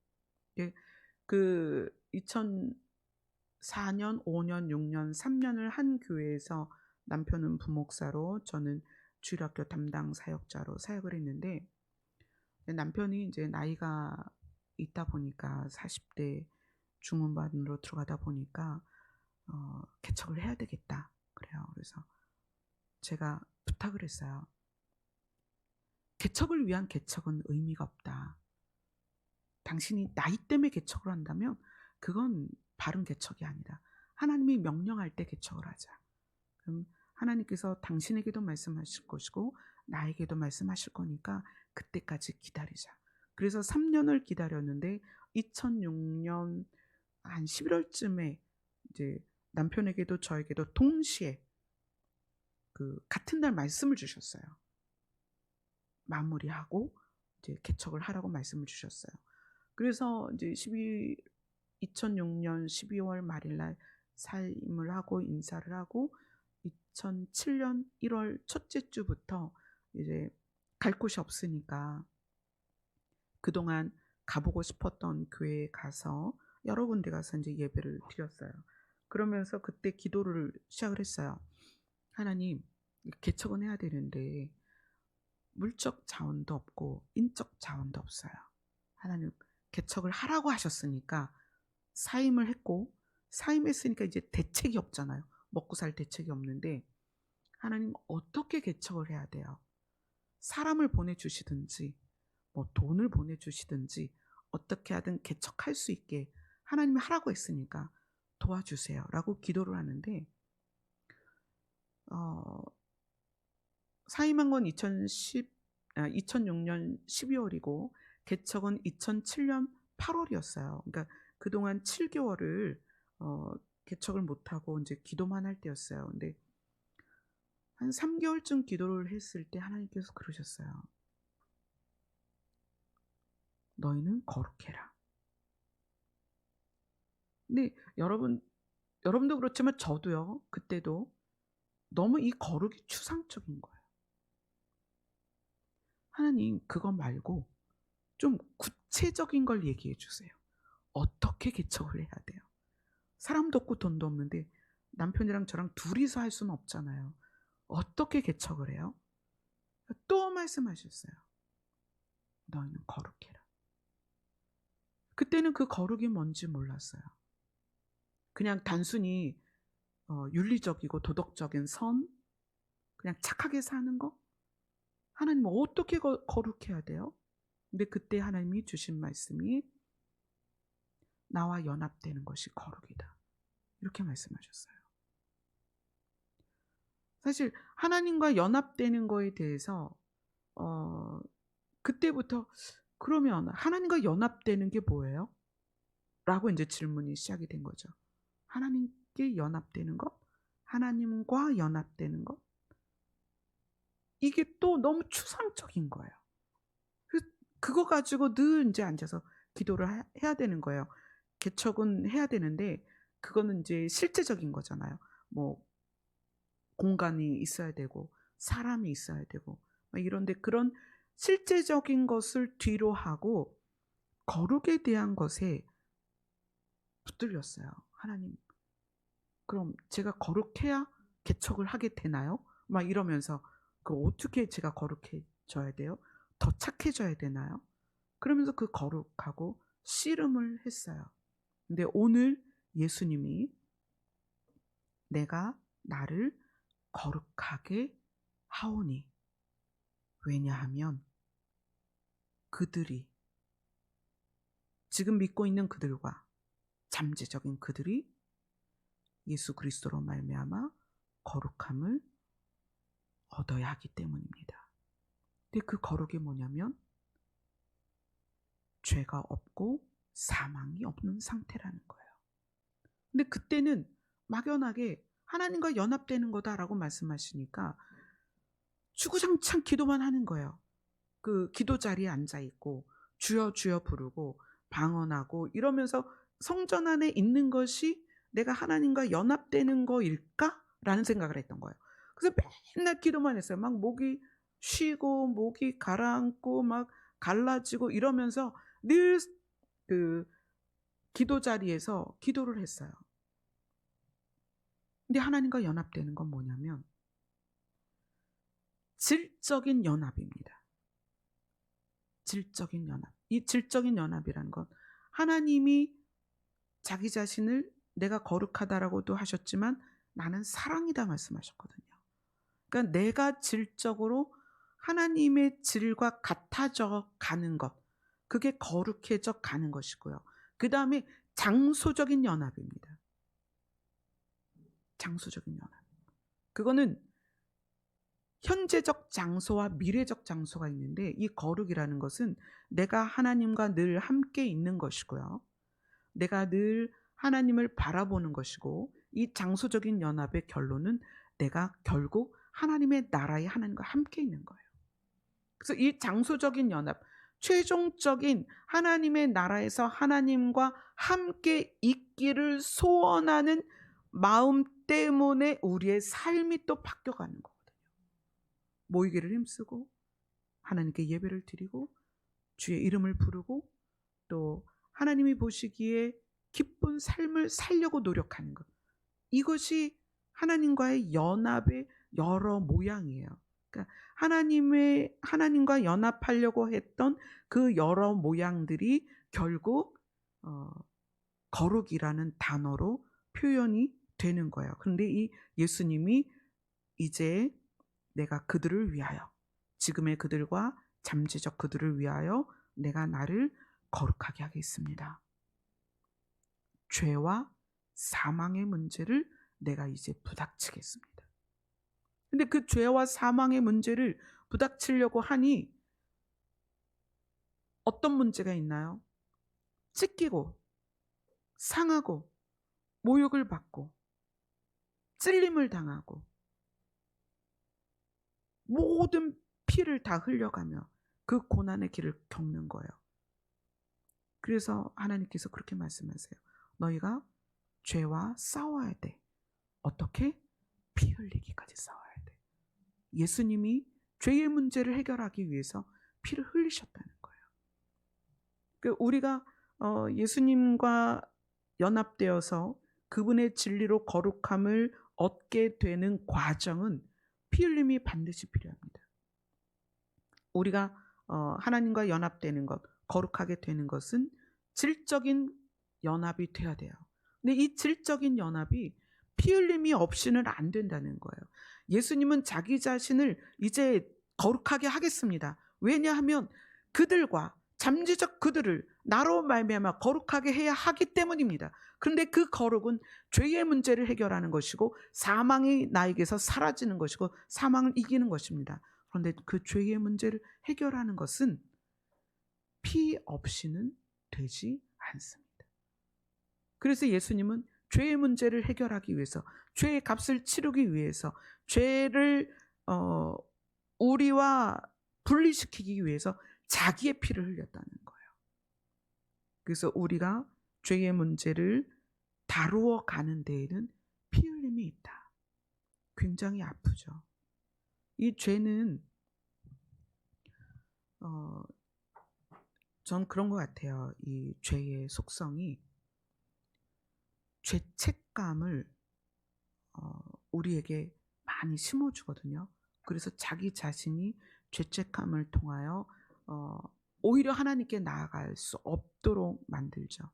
그 2004년, 5년, 6년, 3년을 한 교회에서 남편은 부목사로 저는 주일학교 담당 사역자로 사역을 했는데 남편이 이제 나이가 있다 보니까 40대 중후반으로 들어가다 보니까 개척을 해야 되겠다 그래요. 그래서 제가 부탁을 했어요. 개척을 위한 개척은 의미가 없다. 당신이 나이 때문에 개척을 한다면 그건 바른 개척이 아니다. 하나님이 명령할 때 개척을 하자. 그럼 하나님께서 당신에게도 말씀하실 것이고 나에게도 말씀하실 거니까 그때까지 기다리자. 그래서 3년을 기다렸는데 2006년 한 11월쯤에 이제 남편에게도 저에게도 동시에 그 같은 날 말씀을 주셨어요. 마무리하고 이제 개척을 하라고 말씀을 주셨어요. 그래서 이제 2006년 12월 말일날 사임을 하고 인사를 하고 2007년 1월 첫째 주부터 이제 갈 곳이 없으니까 그동안 가보고 싶었던 교회에 가서 여러 군데 가서 이제 예배를 드렸어요. 그러면서 그때 기도를 시작을 했어요. 하나님, 개척은 해야 되는데 물적 자원도 없고 인적 자원도 없어요. 하나님, 개척을 하라고 하셨으니까 사임을 했고 사임했으니까 이제 대책이 없잖아요. 먹고 살 대책이 없는데 하나님 어떻게 개척을 해야 돼요? 사람을 보내주시든지 뭐 돈을 보내주시든지 어떻게 하든 개척할 수 있게 하나님이 하라고 했으니까 도와주세요라고 기도를 하는데, 어, 사임한 건 2006년 12월이고 개척은 2007년 8월이었어요. 그러니까 그동안 7개월을 개척을 못하고 이제 기도만 할 때였어요. 근데 한 3개월쯤 기도를 했을 때 하나님께서 그러셨어요. 너희는 거룩해라. 근데 여러분도 그렇지만 저도요. 그때도 너무 이 거룩이 추상적인 거예요. 하나님, 그거 말고 좀 구체적인 걸 얘기해 주세요. 어떻게 개척을 해야 돼요? 사람도 없고 돈도 없는데 남편이랑 저랑 둘이서 할 수는 없잖아요. 어떻게 개척을 해요? 또 말씀하셨어요. 너희는 거룩해라. 그때는 그 거룩이 뭔지 몰랐어요. 그냥 단순히 윤리적이고 도덕적인 선, 그냥 착하게 사는 거? 하나님 어떻게 거룩해야 돼요? 근데 그때 하나님이 주신 말씀이 나와 연합되는 것이 거룩이다. 이렇게 말씀하셨어요. 사실 하나님과 연합되는 거에 대해서 그때부터 그러면 하나님과 연합되는 게 뭐예요? 라고 이제 질문이 시작이 된 거죠. 하나님께 연합되는 것? 하나님과 연합되는 것? 이게 또 너무 추상적인 거예요. 그거 가지고 늘 이제 앉아서 기도를 해야 되는 거예요. 개척은 해야 되는데 그거는 이제 실제적인 거잖아요. 뭐 공간이 있어야 되고 사람이 있어야 되고 이런데 그런 실제적인 것을 뒤로 하고 거룩에 대한 것에 붙들렸어요. 하나님, 그럼 제가 거룩해야 개척을 하게 되나요? 막 이러면서 어떻게 제가 거룩해져야 돼요? 더 착해져야 되나요? 그러면서 그 거룩하고 씨름을 했어요. 근데 오늘 예수님이 내가 나를 거룩하게 하오니, 왜냐하면 그들이 지금 믿고 있는 그들과 잠재적인 그들이 예수 그리스도로 말미암아 거룩함을 얻어야 하기 때문입니다. 근데 그 거룩이 뭐냐면 죄가 없고 사망이 없는 상태라는 거예요. 근데 그때는 막연하게 하나님과 연합되는 거다라고 말씀하시니까 주구장창 기도만 하는 거예요. 그 기도 자리에 앉아 있고 주여 주여 부르고 방언하고 이러면서 성전 안에 있는 것이 내가 하나님과 연합되는 거일까라는 생각을 했던 거예요. 그래서 맨날 기도만 했어요. 막 목이 쉬고 목이 가라앉고 막 갈라지고 이러면서 늘 그 기도 자리에서 기도를 했어요. 근데 하나님과 연합되는 건 뭐냐면 질적인 연합입니다. 질적인 연합. 이 질적인 연합이라는 건 하나님이 자기 자신을 내가 거룩하다라고도 하셨지만 나는 사랑이다 말씀하셨거든요. 그러니까 내가 질적으로 하나님의 질과 같아져 가는 것, 그게 거룩해져 가는 것이고요. 그 다음에 장소적인 연합입니다. 장소적인 연합. 그거는 현재적 장소와 미래적 장소가 있는데 이 거룩이라는 것은 내가 하나님과 늘 함께 있는 것이고요. 내가 늘 하나님을 바라보는 것이고 이 장소적인 연합의 결론은 내가 결국 하나님의 나라에 하나님과 함께 있는 거예요. 그래서 이 장소적인 연합, 최종적인 하나님의 나라에서 하나님과 함께 있기를 소원하는 마음 때문에 우리의 삶이 또 바뀌어가는 거거든요. 모이기를 힘쓰고 하나님께 예배를 드리고 주의 이름을 부르고 또 하나님이 보시기에 기쁜 삶을 살려고 노력하는 것. 이것이 하나님과의 연합의 여러 모양이에요. 그러니까 하나님과 연합하려고 했던 그 여러 모양들이 결국 거룩이라는 단어로 표현이 되는 거예요. 그런데 이 예수님이 이제 내가 그들을 위하여 지금의 그들과 잠재적 그들을 위하여 내가 나를 거룩하게 하겠습니다. 죄와 사망의 문제를 내가 이제 부닥치겠습니다. 근데 그 죄와 사망의 문제를 부닥치려고 하니 어떤 문제가 있나요? 찢기고 상하고 모욕을 받고 찔림을 당하고 모든 피를 다 흘려가며 그 고난의 길을 겪는 거예요. 그래서 하나님께서 그렇게 말씀하세요. 너희가 죄와 싸워야 돼. 어떻게? 피 흘리기까지 싸워야 돼. 예수님이 죄의 문제를 해결하기 위해서 피를 흘리셨다는 거예요. 우리가 예수님과 연합되어서 그분의 진리로 거룩함을 얻게 되는 과정은 피 흘림이 반드시 필요합니다. 우리가 하나님과 연합되는 것, 거룩하게 되는 것은 질적인 연합이 돼야 돼요. 근데 이 질적인 연합이 피 흘림이 없이는 안 된다는 거예요. 예수님은 자기 자신을 이제 거룩하게 하겠습니다. 왜냐하면 그들과 잠재적 그들을 나로 말미암아 거룩하게 해야 하기 때문입니다. 그런데 그 거룩은 죄의 문제를 해결하는 것이고 사망이 나에게서 사라지는 것이고 사망을 이기는 것입니다. 그런데 그 죄의 문제를 해결하는 것은 피 없이는 되지 않습니다. 그래서 예수님은 죄의 문제를 해결하기 위해서, 죄의 값을 치르기 위해서, 죄를 우리와 분리시키기 위해서 자기의 피를 흘렸다는 거예요. 그래서 우리가 죄의 문제를 다루어 가는 데에는 피 흘림이 있다. 굉장히 아프죠. 이 죄는 전 그런 것 같아요. 이 죄의 속성이 죄책감을 우리에게 많이 심어주거든요. 그래서 자기 자신이 죄책감을 통하여 오히려 하나님께 나아갈 수 없도록 만들죠.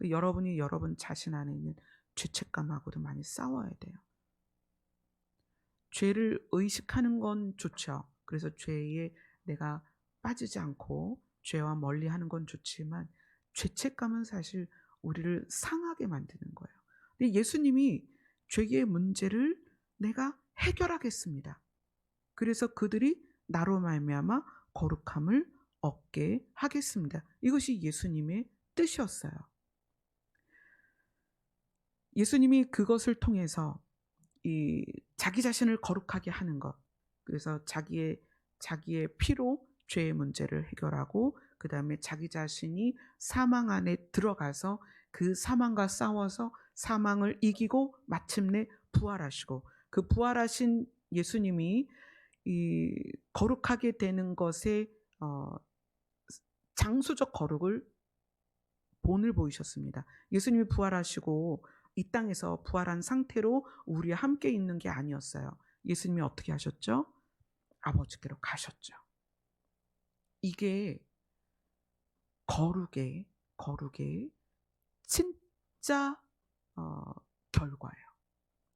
여러분이 여러분 자신 안에 있는 죄책감하고도 많이 싸워야 돼요. 죄를 의식하는 건 좋죠. 그래서 죄에 내가 빠지지 않고 죄와 멀리하는 건 좋지만 죄책감은 사실 우리를 상하게 만드는 거예요. 근데 예수님이 죄의 문제를 내가 해결하겠습니다. 그래서 그들이 나로 말미암아 거룩함을 얻게 하겠습니다. 이것이 예수님의 뜻이었어요. 예수님이 그것을 통해서 이 자기 자신을 거룩하게 하는 것, 그래서 자기의 피로 죄의 문제를 해결하고 그 다음에 자기 자신이 사망 안에 들어가서 그 사망과 싸워서 사망을 이기고 마침내 부활하시고 그 부활하신 예수님이 이 거룩하게 되는 것에 장수적 거룩을 본을 보이셨습니다. 예수님이 부활하시고 이 땅에서 부활한 상태로 우리와 함께 있는 게 아니었어요. 예수님이 어떻게 하셨죠? 아버지께로 가셨죠. 이게 거룩의 진짜 결과예요.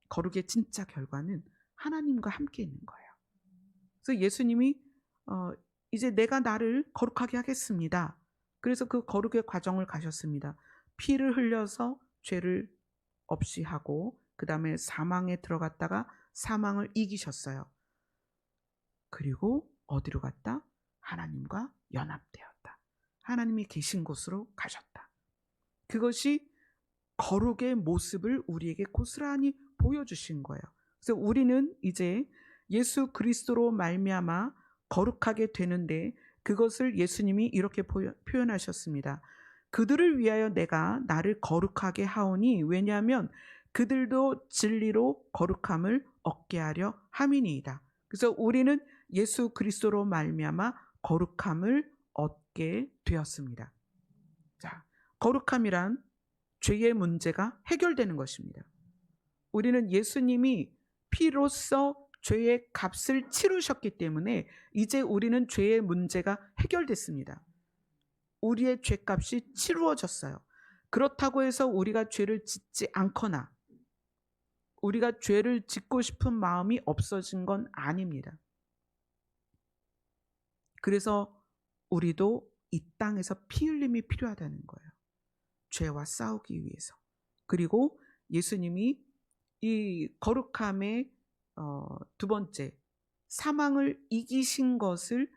거룩의 진짜 결과는 하나님과 함께 있는 거예요. 그래서 예수님이 이제 내가 나를 거룩하게 하겠습니다. 그래서 그 거룩의 과정을 가셨습니다. 피를 흘려서 죄를 없이 하고 그 다음에 사망에 들어갔다가 사망을 이기셨어요. 그리고 어디로 갔다? 하나님과 연합되었다. 하나님이 계신 곳으로 가셨다. 그것이 거룩의 모습을 우리에게 고스란히 보여주신 거예요. 그래서 우리는 이제 예수 그리스도로 말미암아 거룩하게 되는데 그것을 예수님이 이렇게 표현하셨습니다. 그들을 위하여 내가 나를 거룩하게 하오니 왜냐하면 그들도 진리로 거룩함을 얻게 하려 함이니이다. 그래서 우리는 예수 그리스도로 말미암아 거룩함을 얻게 되었습니다. 자, 거룩함이란 죄의 문제가 해결되는 것입니다. 우리는 예수님이 피로써 죄의 값을 치르셨기 때문에 이제 우리는 죄의 문제가 해결됐습니다. 우리의 죄값이 치루어졌어요. 그렇다고 해서 우리가 죄를 짓지 않거나 우리가 죄를 짓고 싶은 마음이 없어진 건 아닙니다. 그래서 우리도 이 땅에서 피 흘림이 필요하다는 거예요. 죄와 싸우기 위해서. 그리고 예수님이 이 거룩함의 두 번째, 사망을 이기신 것을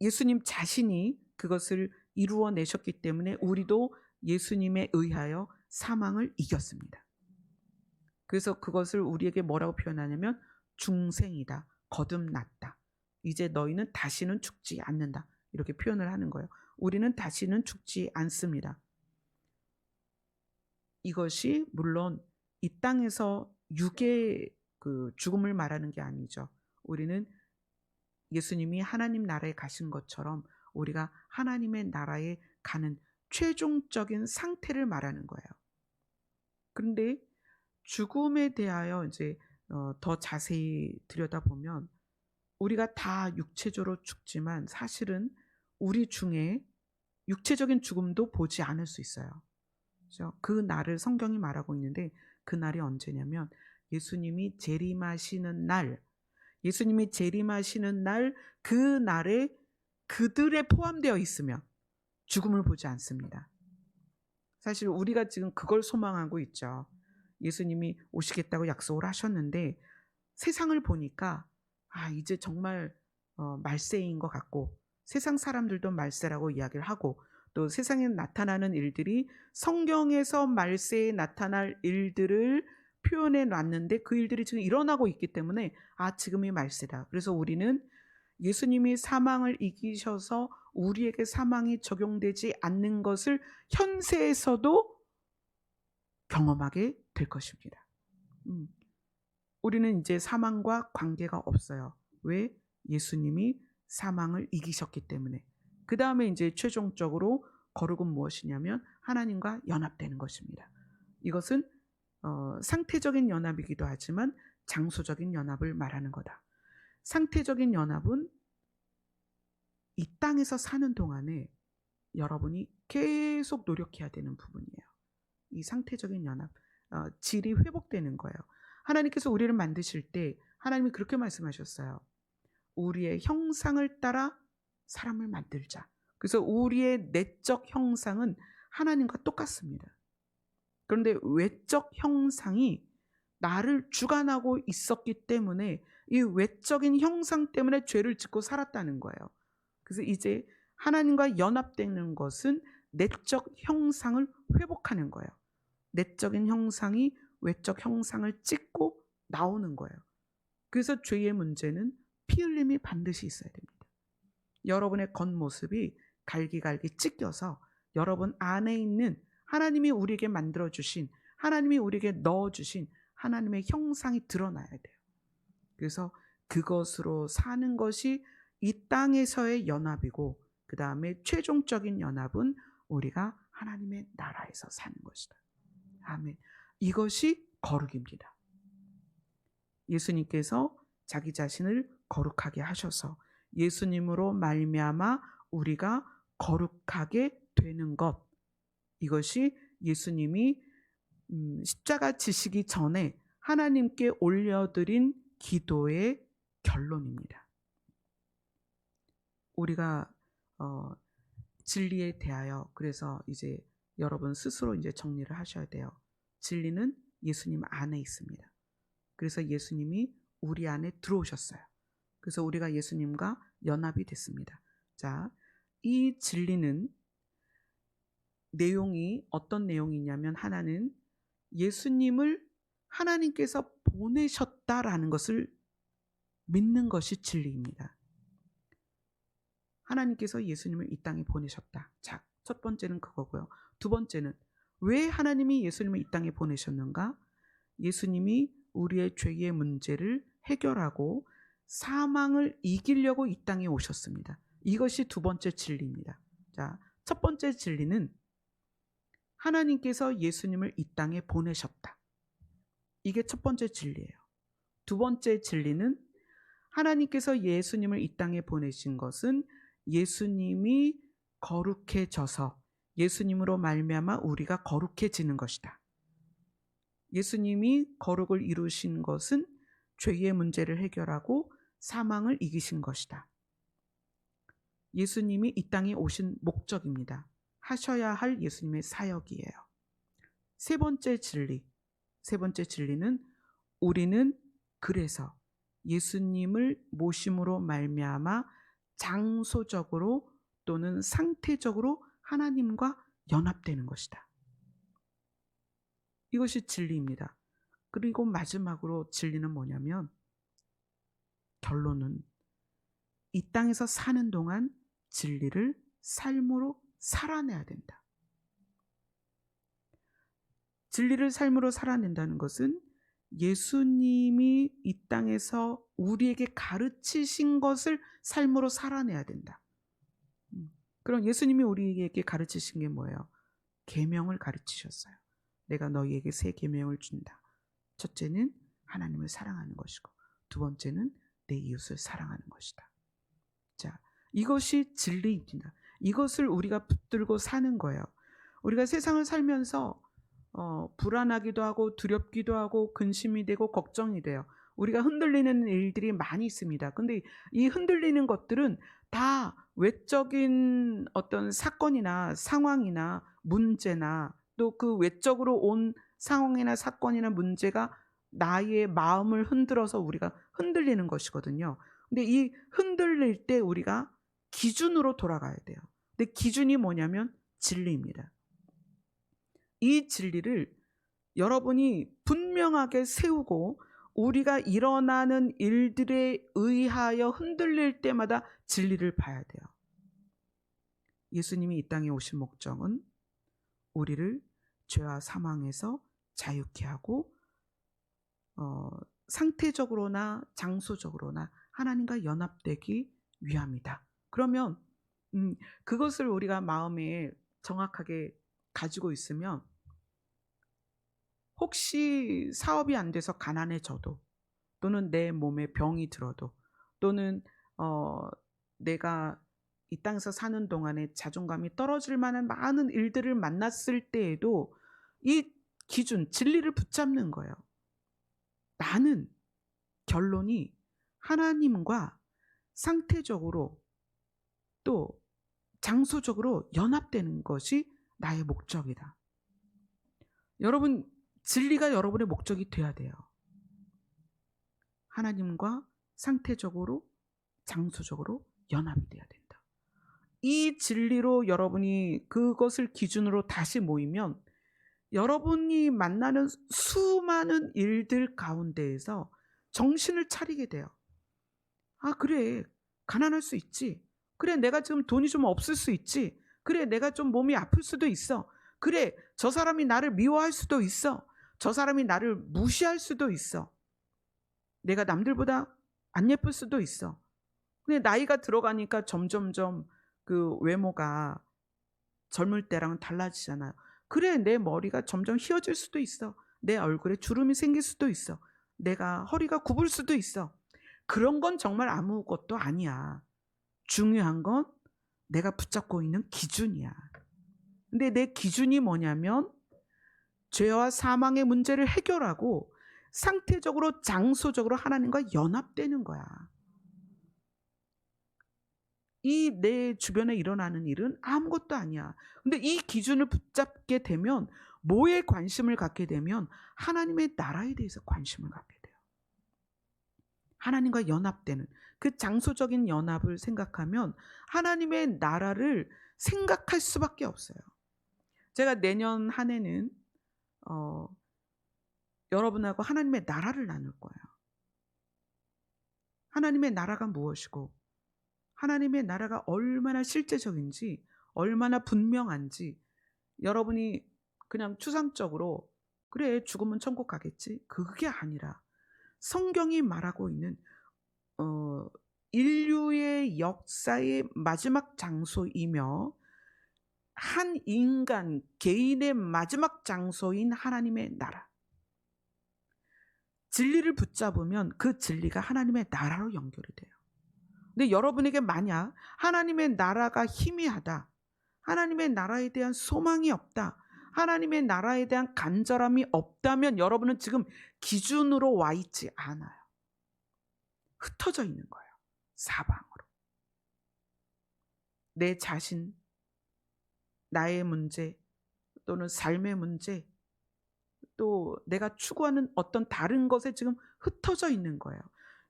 예수님 자신이 그것을 이루어내셨기 때문에 우리도 예수님에 의하여 사망을 이겼습니다. 그래서 그것을 우리에게 뭐라고 표현하냐면 중생이다, 거듭났다. 이제 너희는 다시는 죽지 않는다. 이렇게 표현을 하는 거예요. 우리는 다시는 죽지 않습니다. 이것이 물론 이 땅에서 육의 그 죽음을 말하는 게 아니죠. 우리는 예수님이 하나님 나라에 가신 것처럼 우리가 하나님의 나라에 가는 최종적인 상태를 말하는 거예요. 그런데 죽음에 대하여 이제 더 자세히 들여다보면 우리가 다 육체적으로 죽지만 사실은 우리 중에 육체적인 죽음도 보지 않을 수 있어요. 그렇죠? 그 날을 성경이 말하고 있는데 그 날이 언제냐면 예수님이 재림하시는 날, 예수님이 재림하시는 날, 그 날에 그들에 포함되어 있으면 죽음을 보지 않습니다. 사실 우리가 지금 그걸 소망하고 있죠. 예수님이 오시겠다고 약속을 하셨는데 세상을 보니까 이제 정말 말세인 것 같고 세상 사람들도 말세라고 이야기를 하고 또 세상에 나타나는 일들이 성경에서 말세에 나타날 일들을 표현해 놨는데 그 일들이 지금 일어나고 있기 때문에 지금이 말세다. 그래서 우리는 예수님이 사망을 이기셔서 우리에게 사망이 적용되지 않는 것을 현세에서도 경험하게 될 것입니다. 우리는 이제 사망과 관계가 없어요. 왜? 예수님이 사망을 이기셨기 때문에. 그 다음에 이제 최종적으로 거룩은 무엇이냐면 하나님과 연합되는 것입니다. 이것은 상태적인 연합이기도 하지만 장소적인 연합을 말하는 거다. 상태적인 연합은 이 땅에서 사는 동안에 여러분이 계속 노력해야 되는 부분이에요. 이 상태적인 연합, 질이 회복되는 거예요. 하나님께서 우리를 만드실 때 하나님이 그렇게 말씀하셨어요. 우리의 형상을 따라 사람을 만들자. 그래서 우리의 내적 형상은 하나님과 똑같습니다. 그런데 외적 형상이 나를 주관하고 있었기 때문에 이 외적인 형상 때문에 죄를 짓고 살았다는 거예요. 그래서 이제 하나님과 연합되는 것은 내적 형상을 회복하는 거예요. 내적인 형상이 외적 형상을 찍고 나오는 거예요. 그래서 죄의 문제는 피 흘림이 반드시 있어야 됩니다. 여러분의 겉모습이 갈기갈기 찢겨서 여러분 안에 있는 하나님이 우리에게 만들어주신, 하나님이 우리에게 넣어주신 하나님의 형상이 드러나야 돼요. 그래서 그것으로 사는 것이 이 땅에서의 연합이고 그 다음에 최종적인 연합은 우리가 하나님의 나라에서 사는 것이다. 아멘. 이것이 거룩입니다. 예수님께서 자기 자신을 거룩하게 하셔서 예수님으로 말미암아 우리가 거룩하게 되는 것, 이것이 예수님이 십자가 지시기 전에 하나님께 올려드린 기도의 결론입니다. 우리가 진리에 대하여 그래서 이제 여러분 스스로 이제 정리를 하셔야 돼요. 진리는 예수님 안에 있습니다. 그래서 예수님이 우리 안에 들어오셨어요. 그래서 우리가 예수님과 연합이 됐습니다. 자, 이 진리는 내용이 어떤 내용이냐면 하나는 예수님을 하나님께서 보내셨다라는 것을 믿는 것이 진리입니다. 하나님께서 예수님을 이 땅에 보내셨다. 자, 첫 번째는 그거고요. 두 번째는 왜 하나님이 예수님을 이 땅에 보내셨는가? 예수님이 우리의 죄의 문제를 해결하고 사망을 이기려고 이 땅에 오셨습니다. 이것이 두 번째 진리입니다. 자, 첫 번째 진리는 하나님께서 예수님을 이 땅에 보내셨다. 이게 첫 번째 진리예요. 두 번째 진리는 하나님께서 예수님을 이 땅에 보내신 것은 예수님이 거룩해져서 예수님으로 말미암아 우리가 거룩해지는 것이다. 예수님이 거룩을 이루신 것은 죄의 문제를 해결하고 사망을 이기신 것이다. 예수님이 이 땅에 오신 목적입니다. 하셔야 할 예수님의 사역이에요. 세 번째 진리는 우리는 그래서 예수님을 모심으로 말미암아 장소적으로 또는 상태적으로 하나님과 연합되는 것이다. 이것이 진리입니다. 그리고 마지막으로 진리는 뭐냐면, 결론은 이 땅에서 사는 동안 진리를 삶으로 살아내야 된다. 진리를 삶으로 살아낸다는 것은 예수님이 이 땅에서 우리에게 가르치신 것을 삶으로 살아내야 된다. 그럼 예수님이 우리에게 가르치신 게 뭐예요? 계명을 가르치셨어요. 내가 너희에게 새 계명을 준다. 첫째는 하나님을 사랑하는 것이고, 두 번째는 내 이웃을 사랑하는 것이다. 자, 이것이 진리입니다. 이것을 우리가 붙들고 사는 거예요. 우리가 세상을 살면서 불안하기도 하고 두렵기도 하고 근심이 되고 걱정이 돼요. 우리가 흔들리는 일들이 많이 있습니다. 근데 이 흔들리는 것들은 다 외적인 어떤 사건이나 상황이나 문제나 또 그 외적으로 온 상황이나 사건이나 문제가 나의 마음을 흔들어서 우리가 흔들리는 것이거든요. 근데 이 흔들릴 때 우리가 기준으로 돌아가야 돼요. 근데 기준이 뭐냐면 진리입니다. 이 진리를 여러분이 분명하게 세우고 우리가 일어나는 일들에 의하여 흔들릴 때마다 진리를 봐야 돼요. 예수님이 이 땅에 오신 목적은 우리를 죄와 사망에서 자유케 하고 상태적으로나 장소적으로나 하나님과 연합되기 위함이다. 그러면 그것을 우리가 마음에 정확하게 가지고 있으면 혹시 사업이 안 돼서 가난해져도, 또는 내 몸에 병이 들어도, 또는 내가 이 땅에서 사는 동안에 자존감이 떨어질 만한 많은 일들을 만났을 때에도 이 기준, 진리를 붙잡는 거예요. 나는 결론이 하나님과 상태적으로 또 장소적으로 연합되는 것이 나의 목적이다. 여러분, 진리가 여러분의 목적이 돼야 돼요. 하나님과 상태적으로 장소적으로 연합이 돼야 된다. 이 진리로 여러분이 그것을 기준으로 다시 모이면 여러분이 만나는 수많은 일들 가운데에서 정신을 차리게 돼요. 아, 그래, 가난할 수 있지. 그래, 내가 지금 돈이 좀 없을 수 있지. 그래, 내가 좀 몸이 아플 수도 있어. 그래, 저 사람이 나를 미워할 수도 있어. 저 사람이 나를 무시할 수도 있어. 내가 남들보다 안 예쁠 수도 있어. 근데 나이가 들어가니까 점점점 그 외모가 젊을 때랑은 달라지잖아요. 그래, 내 머리가 점점 휘어질 수도 있어. 내 얼굴에 주름이 생길 수도 있어. 내가 허리가 굽을 수도 있어. 그런 건 정말 아무것도 아니야. 중요한 건 내가 붙잡고 있는 기준이야. 근데 내 기준이 뭐냐면 죄와 사망의 문제를 해결하고 상태적으로 장소적으로 하나님과 연합되는 거야. 이 내 주변에 일어나는 일은 아무것도 아니야. 근데 이 기준을 붙잡게 되면, 뭐에 관심을 갖게 되면 하나님의 나라에 대해서 관심을 갖게 돼요. 하나님과 연합되는 그 장소적인 연합을 생각하면 하나님의 나라를 생각할 수밖에 없어요. 제가 내년 한 해는 여러분하고 하나님의 나라를 나눌 거예요. 하나님의 나라가 무엇이고 하나님의 나라가 얼마나 실제적인지, 얼마나 분명한지, 여러분이 그냥 추상적으로 그래, 죽으면 천국 가겠지, 그게 아니라 성경이 말하고 있는 인류의 역사의 마지막 장소이며 한 인간 개인의 마지막 장소인 하나님의 나라. 진리를 붙잡으면 그 진리가 하나님의 나라로 연결이 돼요. 근데 여러분에게 만약 하나님의 나라가 희미하다, 하나님의 나라에 대한 소망이 없다, 하나님의 나라에 대한 간절함이 없다면 여러분은 지금 기준으로 와 있지 않아요. 흩어져 있는 거예요. 사방으로. 내 자신, 나의 문제, 또는 삶의 문제, 또 내가 추구하는 어떤 다른 것에 지금 흩어져 있는 거예요.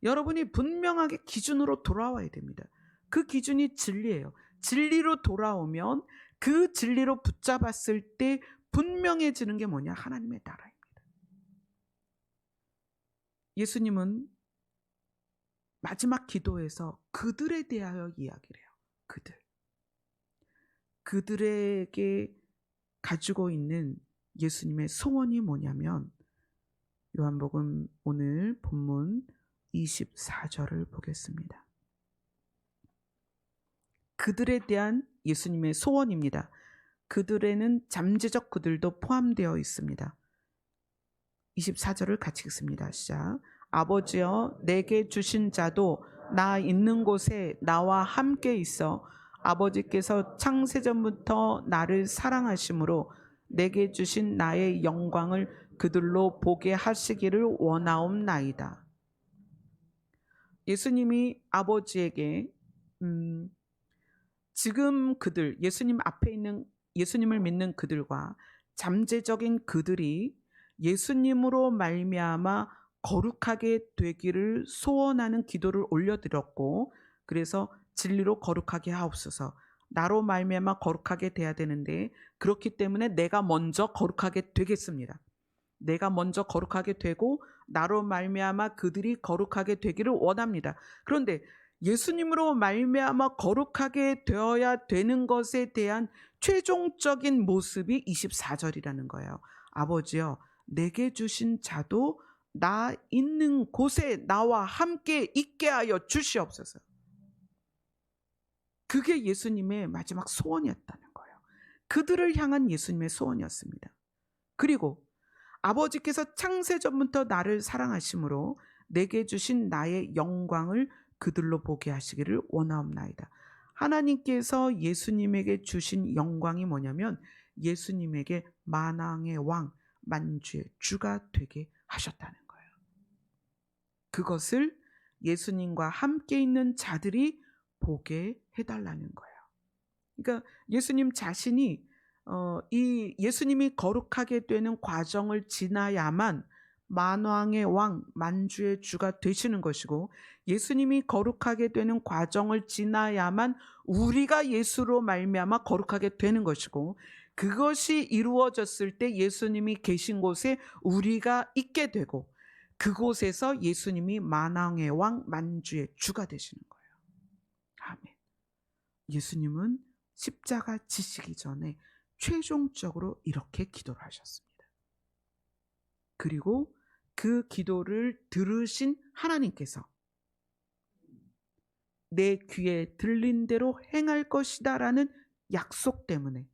여러분이 분명하게 기준으로 돌아와야 됩니다. 그 기준이 진리예요. 진리로 돌아오면 그 진리로 붙잡았을 때 분명해지는 게 뭐냐? 하나님의 나라입니다. 예수님은 마지막 기도에서 그들에 대하여 이야기를 해요. 그들에게 가지고 있는 예수님의 소원이 뭐냐면, 요한복음 오늘 본문 24절을 보겠습니다. 그들에 대한 예수님의 소원입니다. 그들에는 잠재적 그들도 포함되어 있습니다. 24절을 같이 읽습니다. 시작. 아버지여, 내게 주신 자도 나 있는 곳에 나와 함께 있어 아버지께서 창세전부터 나를 사랑하심으로 내게 주신 나의 영광을 그들로 보게 하시기를 원하옵나이다. 예수님이 아버지에게 지금 그들, 예수님 앞에 있는 예수님을 믿는 그들과 잠재적인 그들이 예수님으로 말미암아 거룩하게 되기를 소원하는 기도를 올려드렸고, 그래서 진리로 거룩하게 하옵소서. 나로 말미암아 거룩하게 돼야 되는데, 그렇기 때문에 내가 먼저 거룩하게 되겠습니다. 내가 먼저 거룩하게 되고 나로 말미암아 그들이 거룩하게 되기를 원합니다. 그런데 예수님으로 말미암아 거룩하게 되어야 되는 것에 대한 최종적인 모습이 24절이라는 거예요. 아버지여, 내게 주신 자도 나 있는 곳에 나와 함께 있게 하여 주시옵소서. 그게 예수님의 마지막 소원이었다는 거예요. 그들을 향한 예수님의 소원이었습니다. 그리고 아버지께서 창세전부터 나를 사랑하심으로 내게 주신 나의 영광을 그들로 보게 하시기를 원하옵나이다. 하나님께서 예수님에게 주신 영광이 뭐냐면, 예수님에게 만왕의 왕, 만주의 주가 되게 하셨다는 거예요. 그것을 예수님과 함께 있는 자들이 보게 해달라는 거예요. 그러니까 예수님 자신이 이 예수님이 거룩하게 되는 과정을 지나야만 만왕의 왕, 만주의 주가 되시는 것이고, 예수님이 거룩하게 되는 과정을 지나야만 우리가 예수로 말미암아 거룩하게 되는 것이고, 그것이 이루어졌을 때 예수님이 계신 곳에 우리가 있게 되고, 그곳에서 예수님이 만왕의 왕, 만주의 주가 되시는 거예요. 아멘. 예수님은 십자가 지시기 전에 최종적으로 이렇게 기도를 하셨습니다. 그리고 그 기도를 들으신 하나님께서 내 귀에 들린 대로 행할 것이다 라는 약속 때문에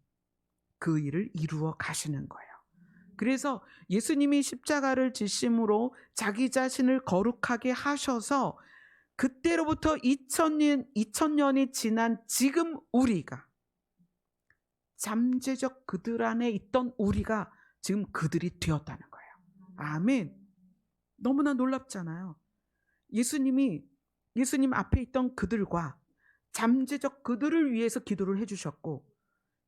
그 일을 이루어 가시는 거예요. 그래서 예수님이 십자가를 지심으로 자기 자신을 거룩하게 하셔서 그때로부터 2000년이 지난 지금 우리가, 잠재적 그들 안에 있던 우리가 지금 그들이 되었다는 거예요. 아멘. 너무나 놀랍잖아요. 예수님 앞에 있던 그들과 잠재적 그들을 위해서 기도를 해주셨고,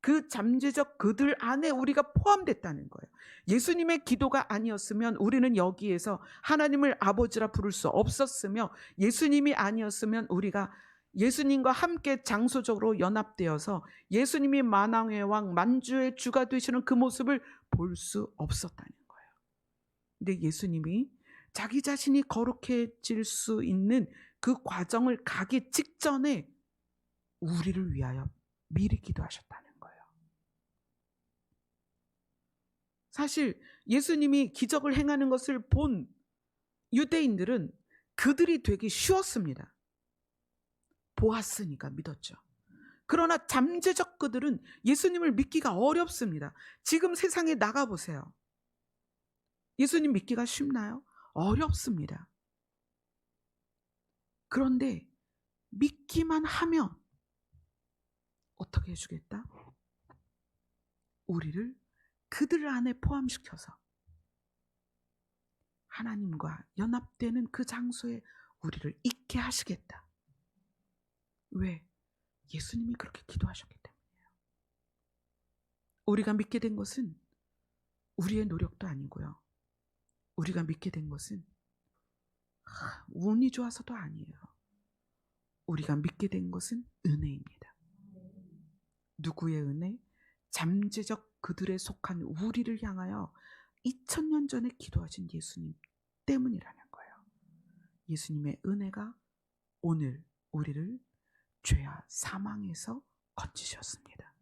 그 잠재적 그들 안에 우리가 포함됐다는 거예요. 예수님의 기도가 아니었으면 우리는 여기에서 하나님을 아버지라 부를 수 없었으며, 예수님이 아니었으면 우리가 예수님과 함께 장소적으로 연합되어서 예수님이 만왕의 왕, 만주의 주가 되시는 그 모습을 볼 수 없었다는 거예요. 근데 예수님이 자기 자신이 거룩해질 수 있는 그 과정을 가기 직전에 우리를 위하여 미리 기도하셨다는 거예요. 사실 예수님이 기적을 행하는 것을 본 유대인들은 그들이 되기 쉬웠습니다. 보았으니까 믿었죠. 그러나 잠재적 그들은 예수님을 믿기가 어렵습니다. 지금 세상에 나가보세요. 예수님 믿기가 쉽나요? 어렵습니다. 그런데 믿기만 하면 어떻게 해주겠다? 우리를 그들 안에 포함시켜서 하나님과 연합되는 그 장소에 우리를 잊게 하시겠다. 왜? 예수님이 그렇게 기도하셨기 때문이에요. 우리가 믿게 된 것은 우리의 노력도 아니고요. 우리가 믿게 된 것은 운이 좋아서도 아니에요. 우리가 믿게 된 것은 은혜입니다. 누구의 은혜? 잠재적 그들에 속한 우리를 향하여 2000년 전에 기도하신 예수님 때문이라는 거예요. 예수님의 은혜가 오늘 우리를 죄와 사망에서 건지셨습니다.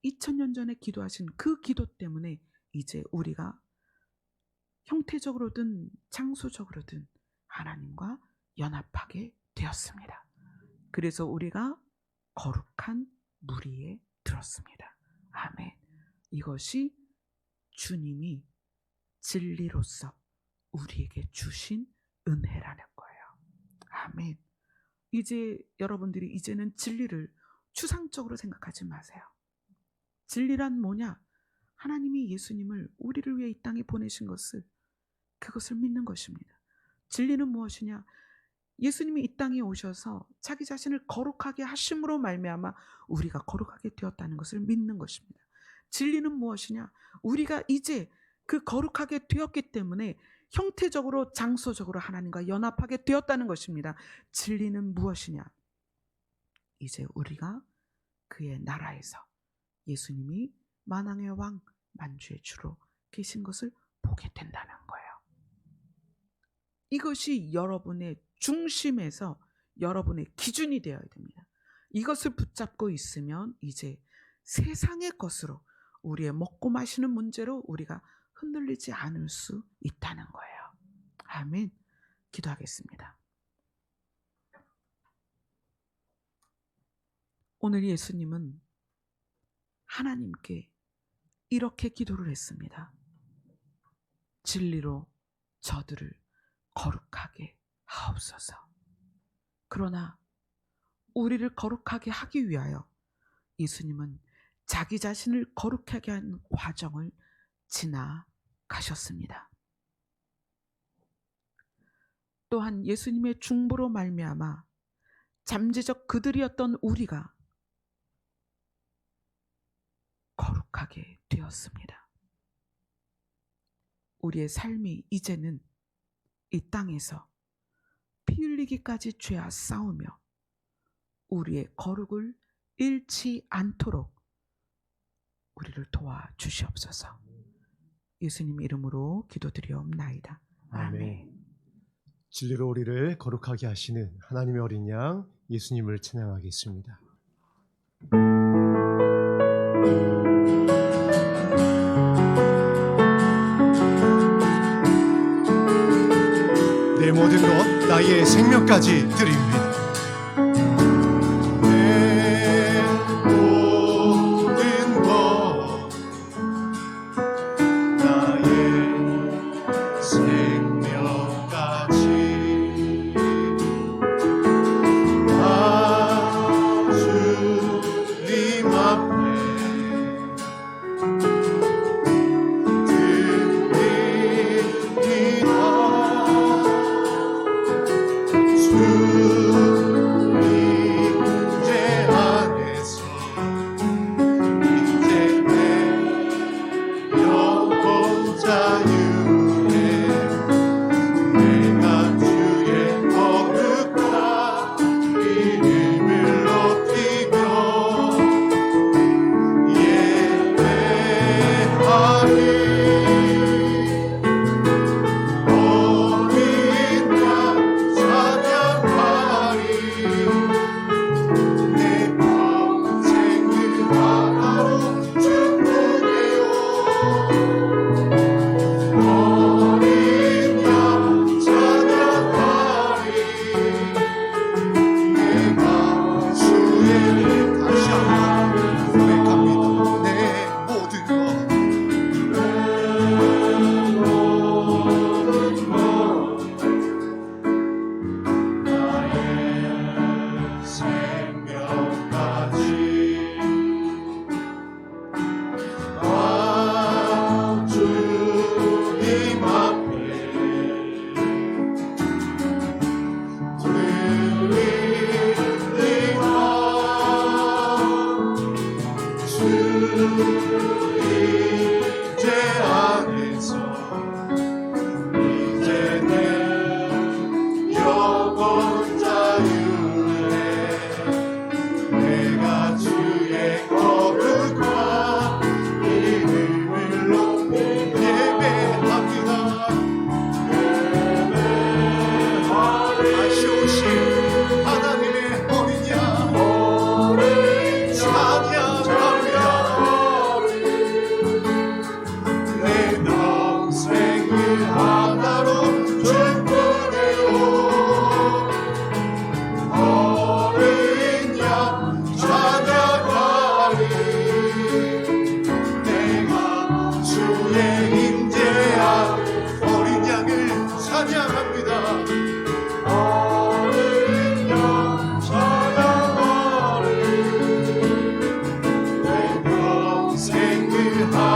2000년 전에 기도하신 그 기도 때문에 이제 우리가 형태적으로든 장소적으로든 하나님과 연합하게 되었습니다. 그래서 우리가 거룩한 무리에 들었습니다. 아멘. 이것이 주님이 진리로서 우리에게 주신 은혜라는 거예요. 아멘. 이제 여러분들이 이제는 진리를 추상적으로 생각하지 마세요. 진리란 뭐냐? 하나님이 예수님을 우리를 위해 이 땅에 보내신 그것을 믿는 것입니다. 진리는 무엇이냐? 예수님이 이 땅에 오셔서 자기 자신을 거룩하게 하심으로 말미암아 우리가 거룩하게 되었다는 것을 믿는 것입니다. 진리는 무엇이냐? 우리가 이제 그 거룩하게 되었기 때문에 형태적으로 장소적으로 하나님과 연합하게 되었다는 것입니다. 진리는 무엇이냐? 이제 우리가 그의 나라에서 예수님이 만왕의 왕 만주의 주로 계신 것을 보게 된다는 거예요. 이것이 여러분의 중심에서 여러분의 기준이 되어야 됩니다. 이것을 붙잡고 있으면 이제 세상의 것으로 우리의 먹고 마시는 문제로 우리가 흔들리지 않을 수 있다는 거예요. 아멘. 기도하겠습니다. 오늘 예수님은 하나님께 이렇게 기도를 했습니다. 진리로 저들을 거룩하게 하옵소서. 그러나 우리를 거룩하게 하기 위하여 예수님은 자기 자신을 거룩하게 하는 과정을 지나가셨습니다. 또한 예수님의 중보로 말미암아 잠재적 그들이었던 우리가 거룩하게 되었습니다. 우리의 삶이 이제는 이 땅에서 피 흘리기까지 죄와 싸우며 우리의 거룩을 잃지 않도록 우리를 도와주시옵소서. 예수님 이름으로 기도드리옵나이다. 아멘. 진리로 우리를 거룩하게 하시는 하나님의 어린 양 예수님을 찬양하겠습니다. 내 모든 것 나의 생명까지 드립니다. 내 모든 것 나의 생명까지 다 주님 앞에 드립니다.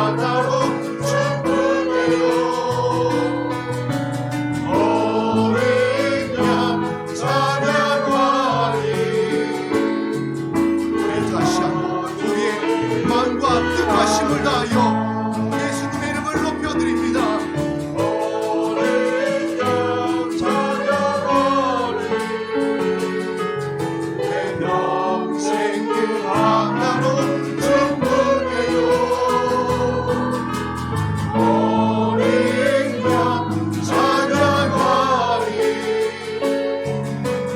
하나로 충분해요. 어린 양 찬양하리. 우리 다시 한번 우리의 마음과 뜻과 힘을 다하여 예수님의 이름을 높여드립니다. 어린 양 찬양하리. 내 평생 그 하나로 충분해요. 어린 양 찬양하리.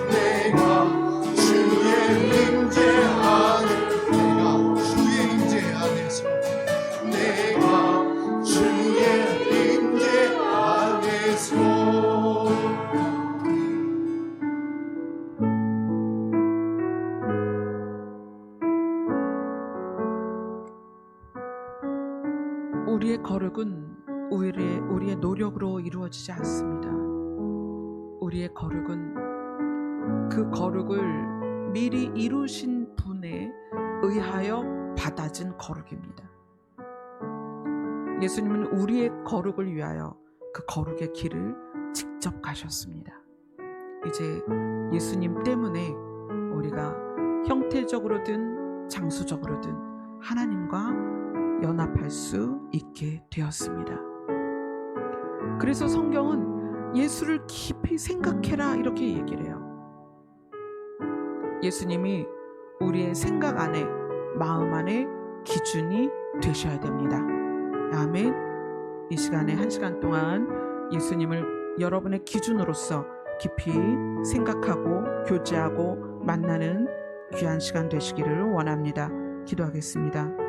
내가 주의 임재 안에 내가 주의 임재 안에서 내가 주의 임재 안에서 우리의 거룩은 우리의 노력으로 이루어지지 않습니다. 우리의 거룩은 그 거룩을 미리 이루신 분에 의하여 받아진 거룩입니다. 예수님은 우리의 거룩을 위하여 그 거룩의 길을 직접 가셨습니다. 이제 예수님 때문에 우리가 형태적으로든 장수적으로든 하나님과 연합할 수 있게 되었습니다. 그래서 성경은 예수를 깊이 생각해라 이렇게 얘기를 해요. 예수님이 우리의 생각 안에, 마음 안에 기준이 되셔야 됩니다. 아멘. 이 시간에 1시간 동안 예수님을 여러분의 기준으로서 깊이 생각하고 교제하고 만나는 귀한 시간 되시기를 원합니다. 기도하겠습니다.